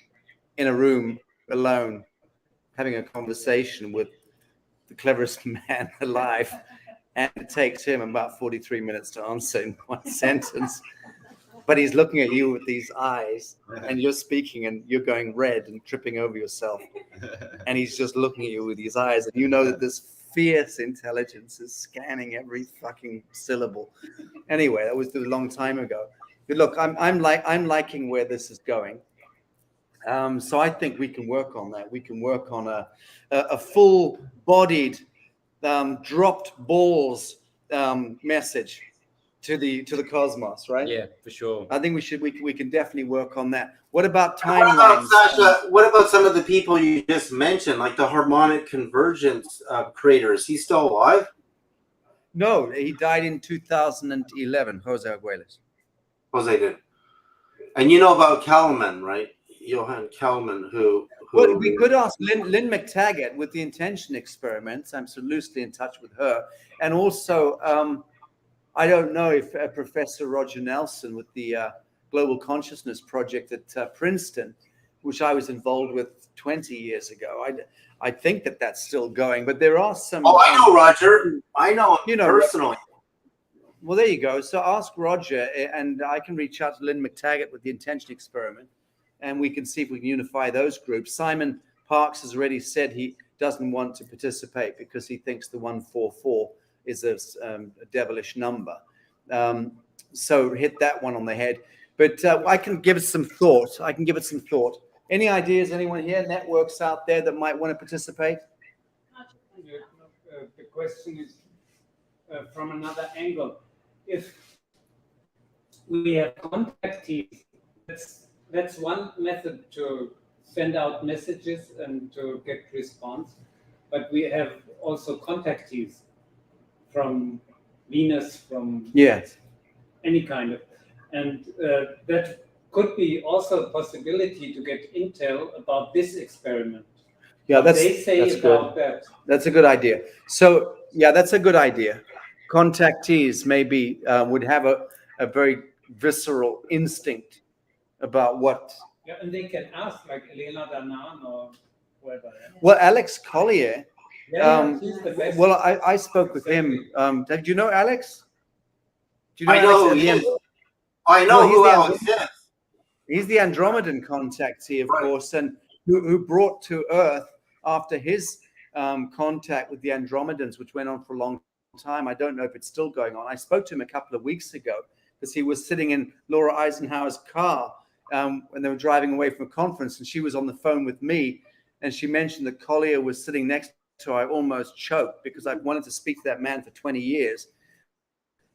in a room alone having a conversation with the cleverest man alive, and it takes him about 43 minutes to answer in one sentence. But he's looking at you with these eyes, and you're speaking, and you're going red and tripping over yourself. And he's just looking at you with these eyes, and you know that this fierce intelligence is scanning every fucking syllable. Anyway, that was a long time ago. But look, I'm liking where this is going. So I think we can work on that. We can work on a full-bodied, dropped balls message to the cosmos, right? Yeah, for sure. I think we can definitely work on that. What about what about, timelines? Sasha, what about some of the people you just mentioned, like the harmonic convergence creator? Is he still alive? No, he died in 2011. Jose Arguelles. Jose did. And you know about Kalman, right? Johann Kalman, who Well, we could ask Lynn McTaggart with the intention experiments. I'm so loosely in touch with her. And also, I don't know if Professor Roger Nelson with the Global Consciousness Project at Princeton, which I was involved with 20 years ago. I think that's still going, but there are some. Oh, I know Roger. I know him personally. Well, there you go. So ask Roger, and I can reach out to Lynn McTaggart with the intention experiment, and we can see if we can unify those groups. Simon Parks has already said he doesn't want to participate because he thinks the 144 is a devilish number. So hit that one on the head. But I can give it some thought. Any ideas, anyone here, networks out there that might want to participate? The question is from another angle. If we have contactees, that's one method to send out messages and to get response. But we have also contactees from Venus, from any kind of, and that could be also a possibility to get intel about this experiment. Yeah, what they say that's about good. that. That's a good idea. So yeah, that's a good idea. Contactees maybe would have a very visceral instinct about what. Yeah, and they can ask like Elena Danan or whoever. Well, Alex Collier. He's the best. Well, I spoke with him. Do you know Alex? Do you know I know Alex? who he is. I know who Alex is. He's the Andromedan contactee, of course, and who brought to Earth after his contact with the Andromedans, which went on for a long time. I don't know if it's still going on. I spoke to him a couple of weeks ago because he was sitting in Laura Eisenhower's car when they were driving away from a conference, and she was on the phone with me, and she mentioned that Collier was sitting next to her. I almost choked because I've wanted to speak to that man for 20 years.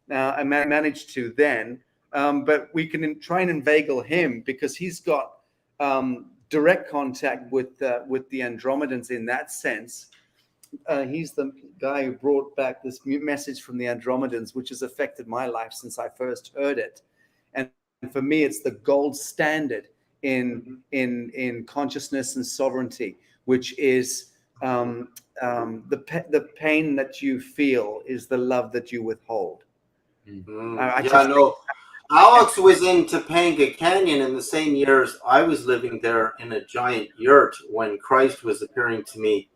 Now, I managed to then, but we can try and inveigle him because he's got direct contact with the Andromedans in that sense. He's the guy who brought back this message from the Andromedans, which has affected my life since I first heard it. And for me, it's the gold standard in consciousness and sovereignty, which is the pain that you feel is the love that you withhold. Alex was in Topanga Canyon in the same years I was living there in a giant yurt when Christ was appearing to me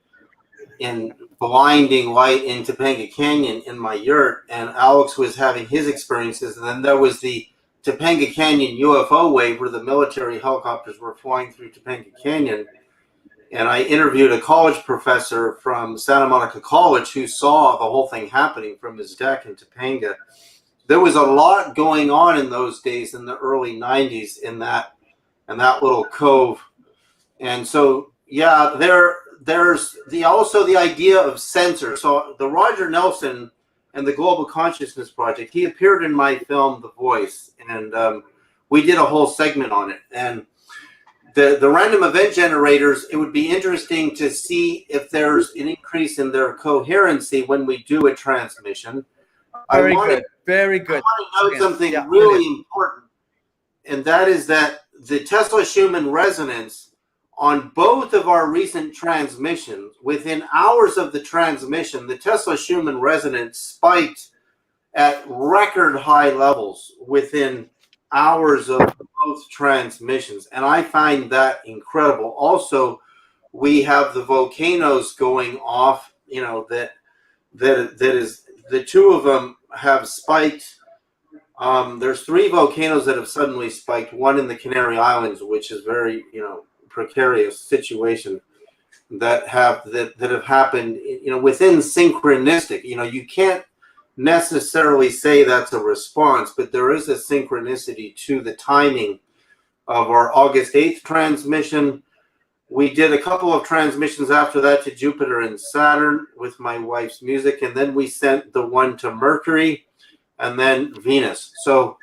in blinding light in Topanga Canyon in my yurt, and Alex was having his experiences. And then there was the Topanga Canyon UFO wave where the military helicopters were flying through Topanga Canyon. And I interviewed a college professor from Santa Monica College who saw the whole thing happening from his deck in Topanga. There was a lot going on in those days in the early 90s in that little cove. And so, yeah, there's also the idea of sensors. So the Roger Nelson and the Global Consciousness Project, he appeared in my film, The Voice, and we did a whole segment on it. And the random event generators, it would be interesting to see if there's an increase in their coherency when we do a transmission. Very good. I want to note something really important, and that is that the Tesla-Schumann resonance on both of our recent transmissions, within hours of the transmission, the Tesla-Schumann resonance spiked at record high levels within hours of both transmissions, and I find that incredible. Also, we have the volcanoes going off, that is, the two of them have spiked. There's 3 volcanoes that have suddenly spiked, one in the Canary Islands, which is very, precarious situation that have happened, within synchronistic. You can't necessarily say that's a response, but there is a synchronicity to the timing of our August 8th transmission. We did a couple of transmissions after that to Jupiter and Saturn with my wife's music, and then we sent the one to Mercury and then Venus. So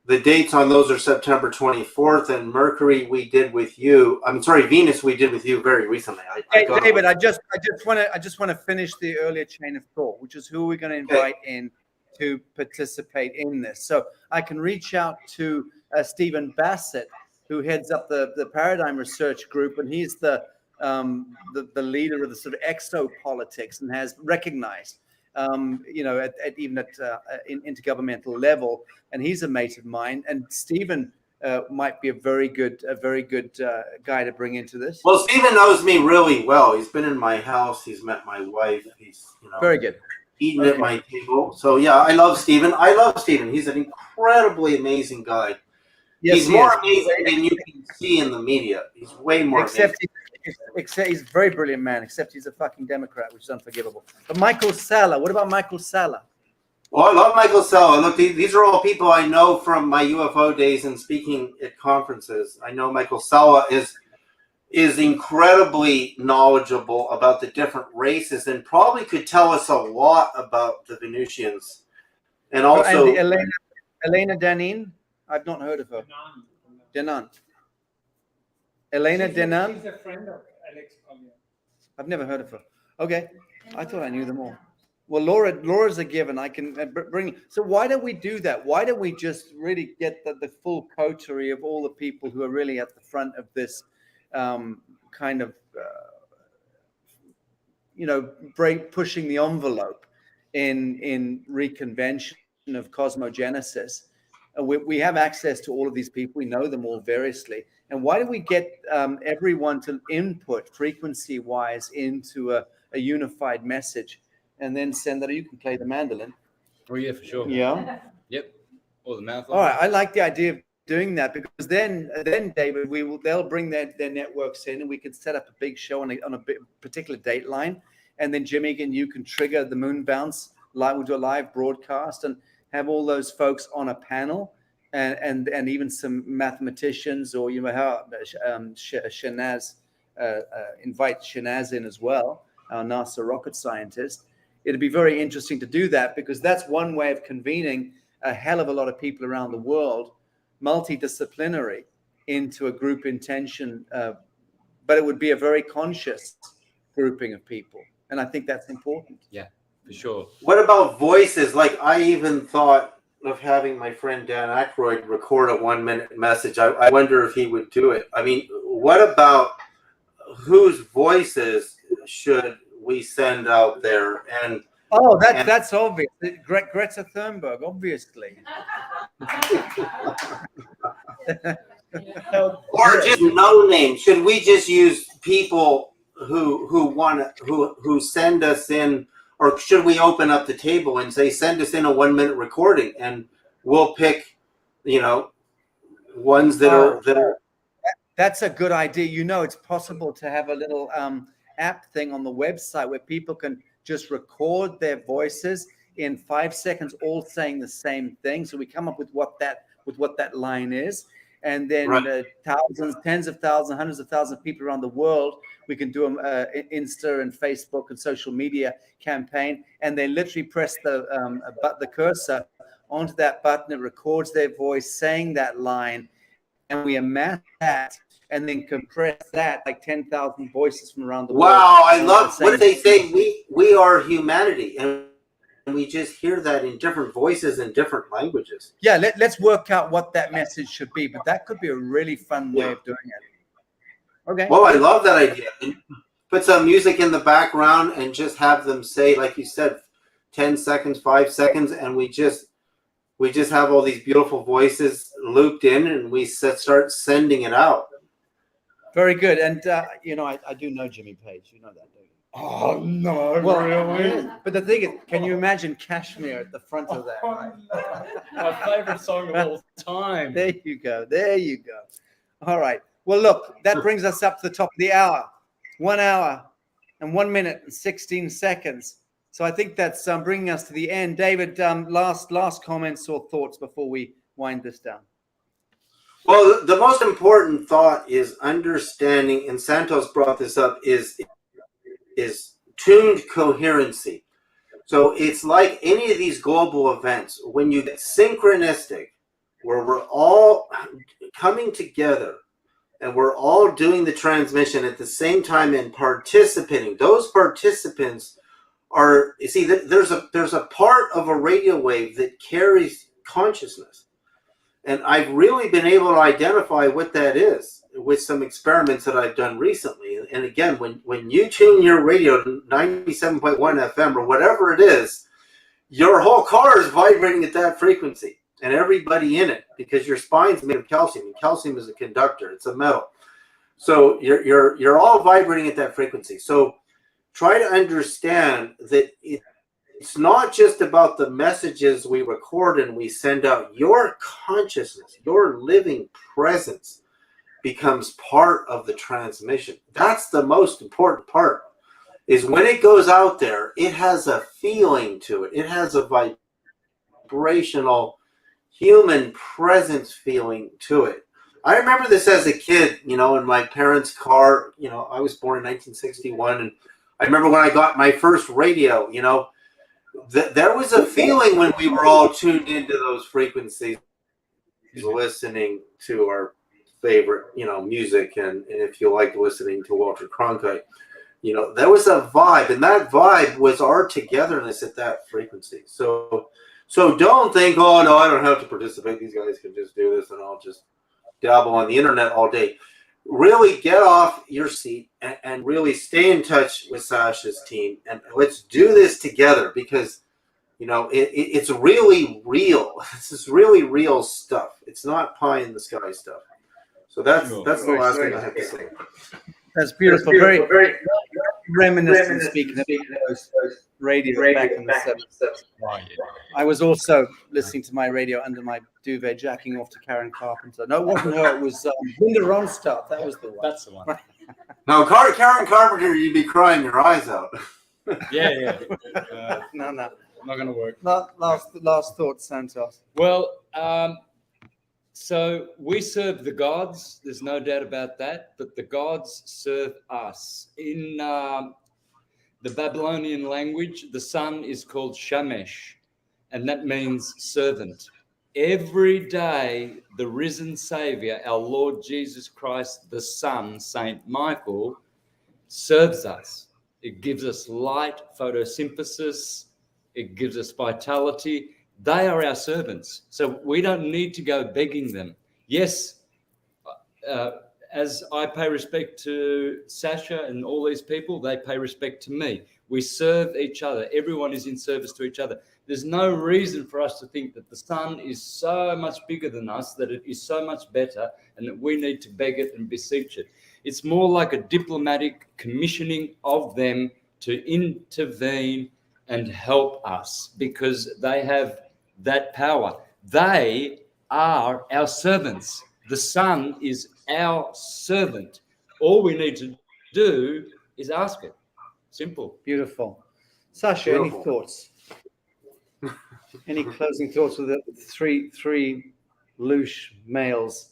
the dates on those are September 24th, and Mercury we did with you. I'm sorry, Venus we did with you very recently. David, I just want to finish the earlier chain of thought, which is who we're going to invite in to participate in this. So I can reach out to Stephen Bassett, who heads up the Paradigm Research Group, and he's the leader of the sort of exopolitics and has recognized, even at intergovernmental level, and he's a mate of mine. And Stephen might be a very good guy to bring into this. Well, Stephen knows me really well. He's been in my house. He's met my wife. He's very good. Eaten at my table. So yeah, I love Stephen. He's an incredibly amazing guy. Yes, he's more amazing than you can see in the media. He's way more amazing. Except he's a very brilliant man, except he's a fucking Democrat, which is unforgivable. But Michael Salla, what about Michael Salla? Well, I love Michael Salla. Look, these are all people I know from my UFO days and speaking at conferences. I know Michael Salla is incredibly knowledgeable about the different races and probably could tell us a lot about the Venusians. And also Elena Danin, I've not heard of her. Denan. Elena Denan. She's a friend of Alex Collier. I've never heard of her. Okay, I thought I knew them all. Well, Laura's a given. I can bring. So why don't we do that? Why don't we just really get the full coterie of all the people who are really at the front of this kind of, pushing the envelope in reconvention of cosmogenesis. We have access to all of these people. We know them all variously. And why don't we get everyone to input frequency-wise into a unified message, and then send that? You can play the mandolin. Oh yeah, for sure. Yeah. Yep. Or the mouth. All right. I like the idea of doing that, because then David, they'll bring their networks in, and we can set up a big show on a particular date line, and then Jimmy and you can trigger the moon bounce live. We'll do a live broadcast and have all those folks on a panel, and even some mathematicians, or Shanaz, invite Shanaz in as well, our NASA rocket scientist. It'd be very interesting to do that, because that's one way of convening a hell of a lot of people around the world, multidisciplinary, into a group intention, but it would be a very conscious grouping of people, and I think that's important. Yeah, for sure. What about voices? Like, I even thought of having my friend Dan Aykroyd record a 1-minute message. I wonder if he would do it. I mean, what about whose voices should we send out there? And that's obvious. Greta Thunberg, obviously. Or just no name. Should we just use people who send us in, or should we open up the table and say, send us in a 1 minute recording, and we'll pick, ones that are. That's a good idea. It's possible to have a little app thing on the website where people can just record their voices in 5 seconds, all saying the same thing. So we come up with what that line is, and then thousands, tens of thousands, hundreds of thousands of people around the world, we can do Insta and Facebook and social media campaign, and they literally press the cursor onto that button. It records their voice saying that line, and we amass that and then compress that like 10,000 voices from around the world. Wow, I love what they say. We are humanity, and we just hear that in different voices and different languages. Yeah, let's work out what that message should be, but that could be a really fun way of doing it. Okay. Well, I love that idea. And put some music in the background and just have them say, like you said, 10 seconds, 5 seconds, and we just have all these beautiful voices looped in, and we start sending it out. Very good. And, I do know Jimmy Page. You know that, don't you? Oh, no, well, really? But the thing is, can you imagine Kashmir at the front of that? Right? My favorite song of all time. There you go. All right. Well, look, that brings us up to the top of the hour. 1 hour and 1 minute and 16 seconds. So I think that's bringing us to the end. David, last comments or thoughts before we wind this down? Well, the most important thought is understanding, and Santos brought this up, is tuned coherency. So it's like any of these global events, when you get synchronistic, where we're all coming together and we're all doing the transmission at the same time and participating. Those participants are, you see, there's a part of a radio wave that carries consciousness. And I've really been able to identify what that is with some experiments that I've done recently. And again, when you tune your radio to 97.1 FM or whatever it is, your whole car is vibrating at that frequency, and everybody in it, because your spine's made of calcium, and calcium is a conductor. It's a metal. So you're all vibrating at that frequency. So try to understand that it's not just about the messages we record and we send out. Your consciousness, your living presence becomes part of the transmission. That's the most important part, is when it goes out there, it has a feeling to it. It has a vibrational human presence feeling to it. I remember this as a kid, in my parents' car. I was born in 1961, and I remember when I got my first radio, there was a feeling when we were all tuned into those frequencies, listening to our favorite, music, and if you liked listening to Walter Cronkite, there was a vibe, and that vibe was our togetherness at that frequency. So don't think, oh no, I don't have to participate. These guys can just do this, and I'll just dabble on the internet all day. Really get off your seat and really stay in touch with Sacha's team, and let's do this together, because it's really real. This is really real stuff. It's not pie in the sky stuff. So that's the last thing I have to say. That's beautiful. Very reminiscent, speaking of those radio back in the 70s. I was also listening to my radio under my duvet, jacking off to Karen Carpenter. No, it wasn't her. It was Linda Ronstadt. That was the one. That's the one. Now, Karen Carpenter, you'd be crying your eyes out. Yeah. No. Not going to work. Last thoughts, Santos. Well, so we serve the gods. There's no doubt about that. But the gods serve us. In the Babylonian language, the sun is called Shamesh, and that means servant. Every day, the risen Savior, our Lord Jesus Christ, the Son, Saint Michael, serves us. It gives us light, photosynthesis. It gives us vitality. They are our servants. So we don't need to go begging them. Yes, as I pay respect to Sacha and all these people, they pay respect to me. We serve each other. Everyone is in service to each other. There's no reason for us to think that the sun is so much bigger than us, that it is so much better, and that we need to beg it and beseech it. It's more like a diplomatic commissioning of them to intervene and help us, because they have that power. They are our servants. The sun is our servant. All we need to do is ask it. Simple. Beautiful. Sacha, any Beautiful. thoughts? Any closing thoughts with the three louche males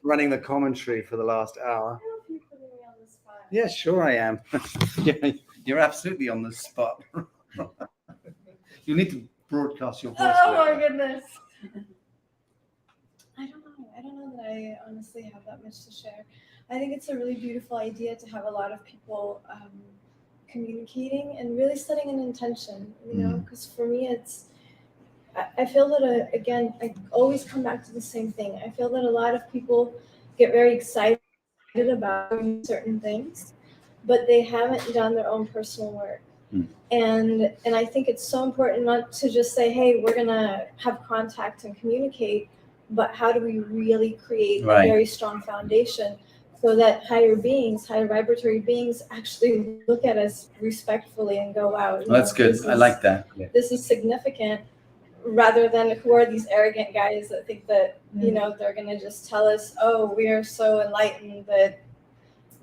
running the commentary for the last hour? I don't know if you're putting me on the spot. Yeah, sure I am. You're absolutely on the spot. You need to broadcast your voice. Oh my goodness. I don't know that I honestly have that much to share. I think it's a really beautiful idea to have a lot of people communicating and really setting an intention, you know, because for me I feel that, again, I always come back to the same thing. I feel that a lot of people get very excited about doing certain things, but they haven't done their own personal work. And I think it's so important not to just say, hey, we're going to have contact and communicate, but how do we really create a very strong foundation so that higher vibratory beings actually look at us respectfully and go, wow. That's good. I like that. This is significant, rather than who are these arrogant guys that think that, you know, they're going to just tell us, oh, we are so enlightened that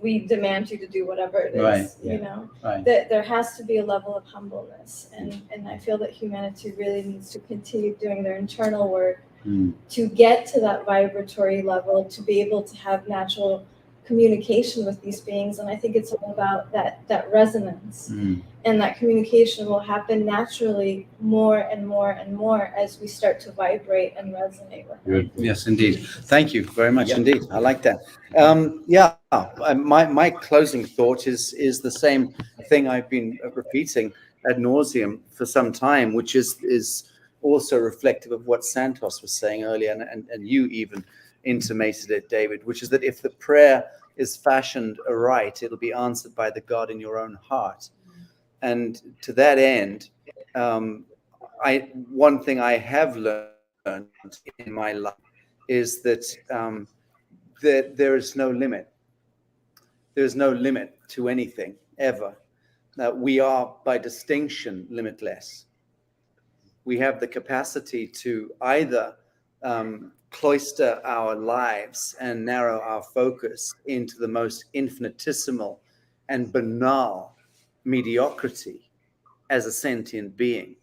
we demand you to do whatever it is, you know. That there has to be a level of humbleness, and I feel that humanity really needs to continue doing their internal work to get to that vibratory level, to be able to have natural communication with these beings. And I think it's all about that resonance, and that communication will happen naturally more and more and more as we start to vibrate and resonate with them. Yes, indeed. Thank you very much indeed. I like that. My closing thought is the same thing I've been repeating ad nauseum for some time, which is also reflective of what Santos was saying earlier, and you even intimated it, David, which is that if the prayer is fashioned aright, it'll be answered by the God in your own heart. And to that end, one thing I have learned in my life is that there is no limit. There's no limit to anything ever. We are, by distinction, limitless. We have the capacity to either cloister our lives and narrow our focus into the most infinitesimal and banal mediocrity as a sentient being,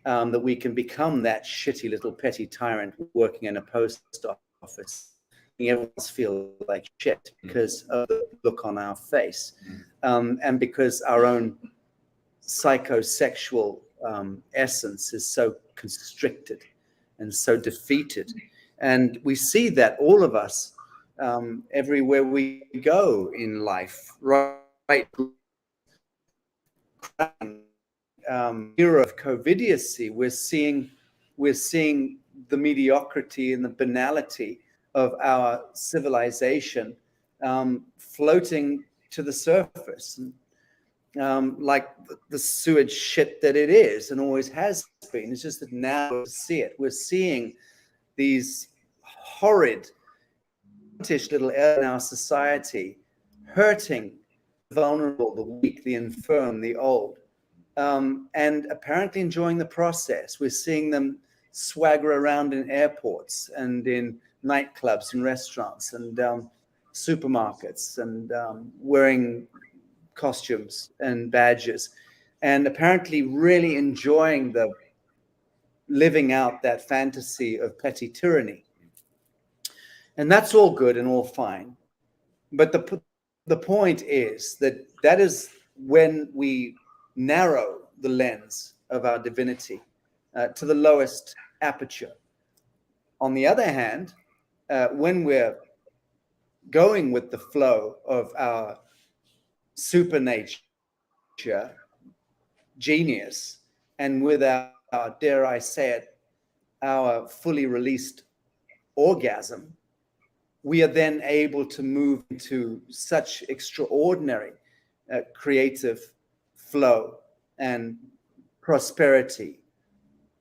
that we can become that shitty little petty tyrant working in a post office, making everyone else feel like shit because of the look on our face, and because our own psychosexual essence is so constricted and so defeated. And we see that, all of us, everywhere we go in life, right? Era of covidiocy, we're seeing the mediocrity and the banality of our civilization floating to the surface, like the sewage shit that it is and always has been. It's just that now we see it. We're seeing these horrid little areas in our society hurting the vulnerable, the weak, the infirm, the old, and apparently enjoying the process. We're seeing them swagger around in airports and in nightclubs and restaurants and supermarkets and wearing costumes and badges, and apparently really enjoying the living out that fantasy of petty tyranny. And that's all good and all fine. But the point is that is when we narrow the lens of our divinity to the lowest aperture. On the other hand, when we're going with the flow of our supernature, genius, and with our, dare I say it, our fully released orgasm, we are then able to move into such extraordinary creative flow and prosperity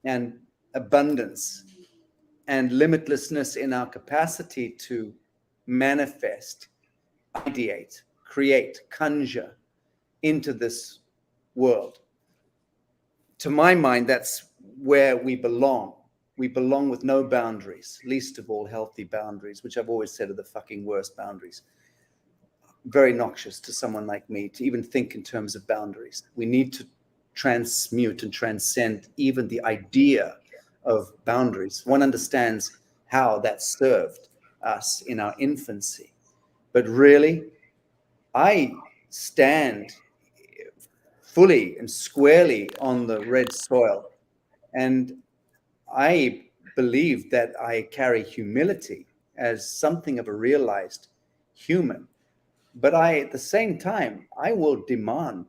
and abundance and limitlessness in our capacity to manifest ideate, create, conjure into this world. To my mind, that's where we belong. We belong with no boundaries, least of all healthy boundaries, which I've always said are the fucking worst boundaries. Very noxious to someone like me to even think in terms of boundaries. We need to transmute and transcend even the idea of boundaries. One understands how that served us in our infancy. But really, I stand fully and squarely on the red soil. And I believe that I carry humility as something of a realized human. But at the same time, I will demand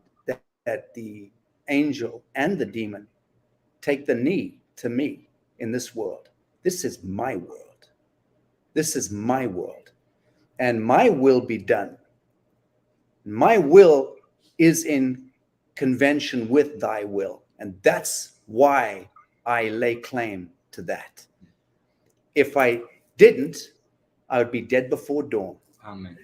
that the angel and the demon take the knee to me in this world. This is my world. This is my world. And my will be done. My will is in convention with thy will. And that's why I lay claim to that. If I didn't, I would be dead before dawn. Amen.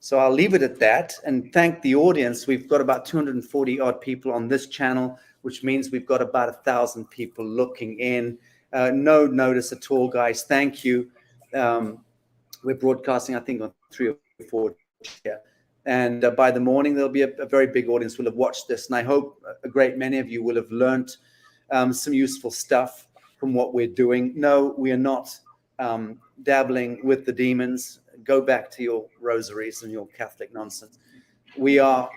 So I'll leave it at that and thank the audience. We've got about 240 odd people on this channel, which means we've got about 1,000 people looking in. No notice at all, guys. Thank you. We're broadcasting, I think, on 3 or 4 here. And by the morning, there'll be a very big audience who will have watched this. And I hope a great many of you will have learned some useful stuff from what we're doing. No, we are not dabbling with the demons. Go back to your rosaries and your Catholic nonsense. We are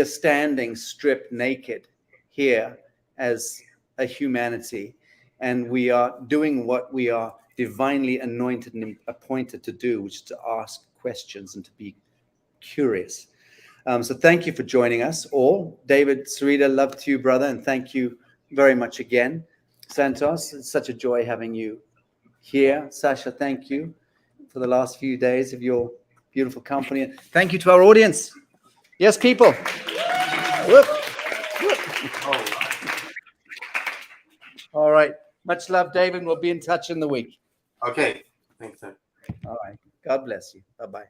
standing stripped naked here as a humanity, and we are doing what we are divinely anointed and appointed to do, which is to ask questions and to be curious. So thank you for joining us all. David, Sereda, love to you, brother, and thank you very much again. Santos, it's such a joy having you here. Sacha, thank you for the last few days of your beautiful company. And thank you to our audience. Yes, people. Whoop. Whoop. All right. Much love, David. We'll be in touch in the week. Okay. Thanks, sir. All right. God bless you. Bye-bye.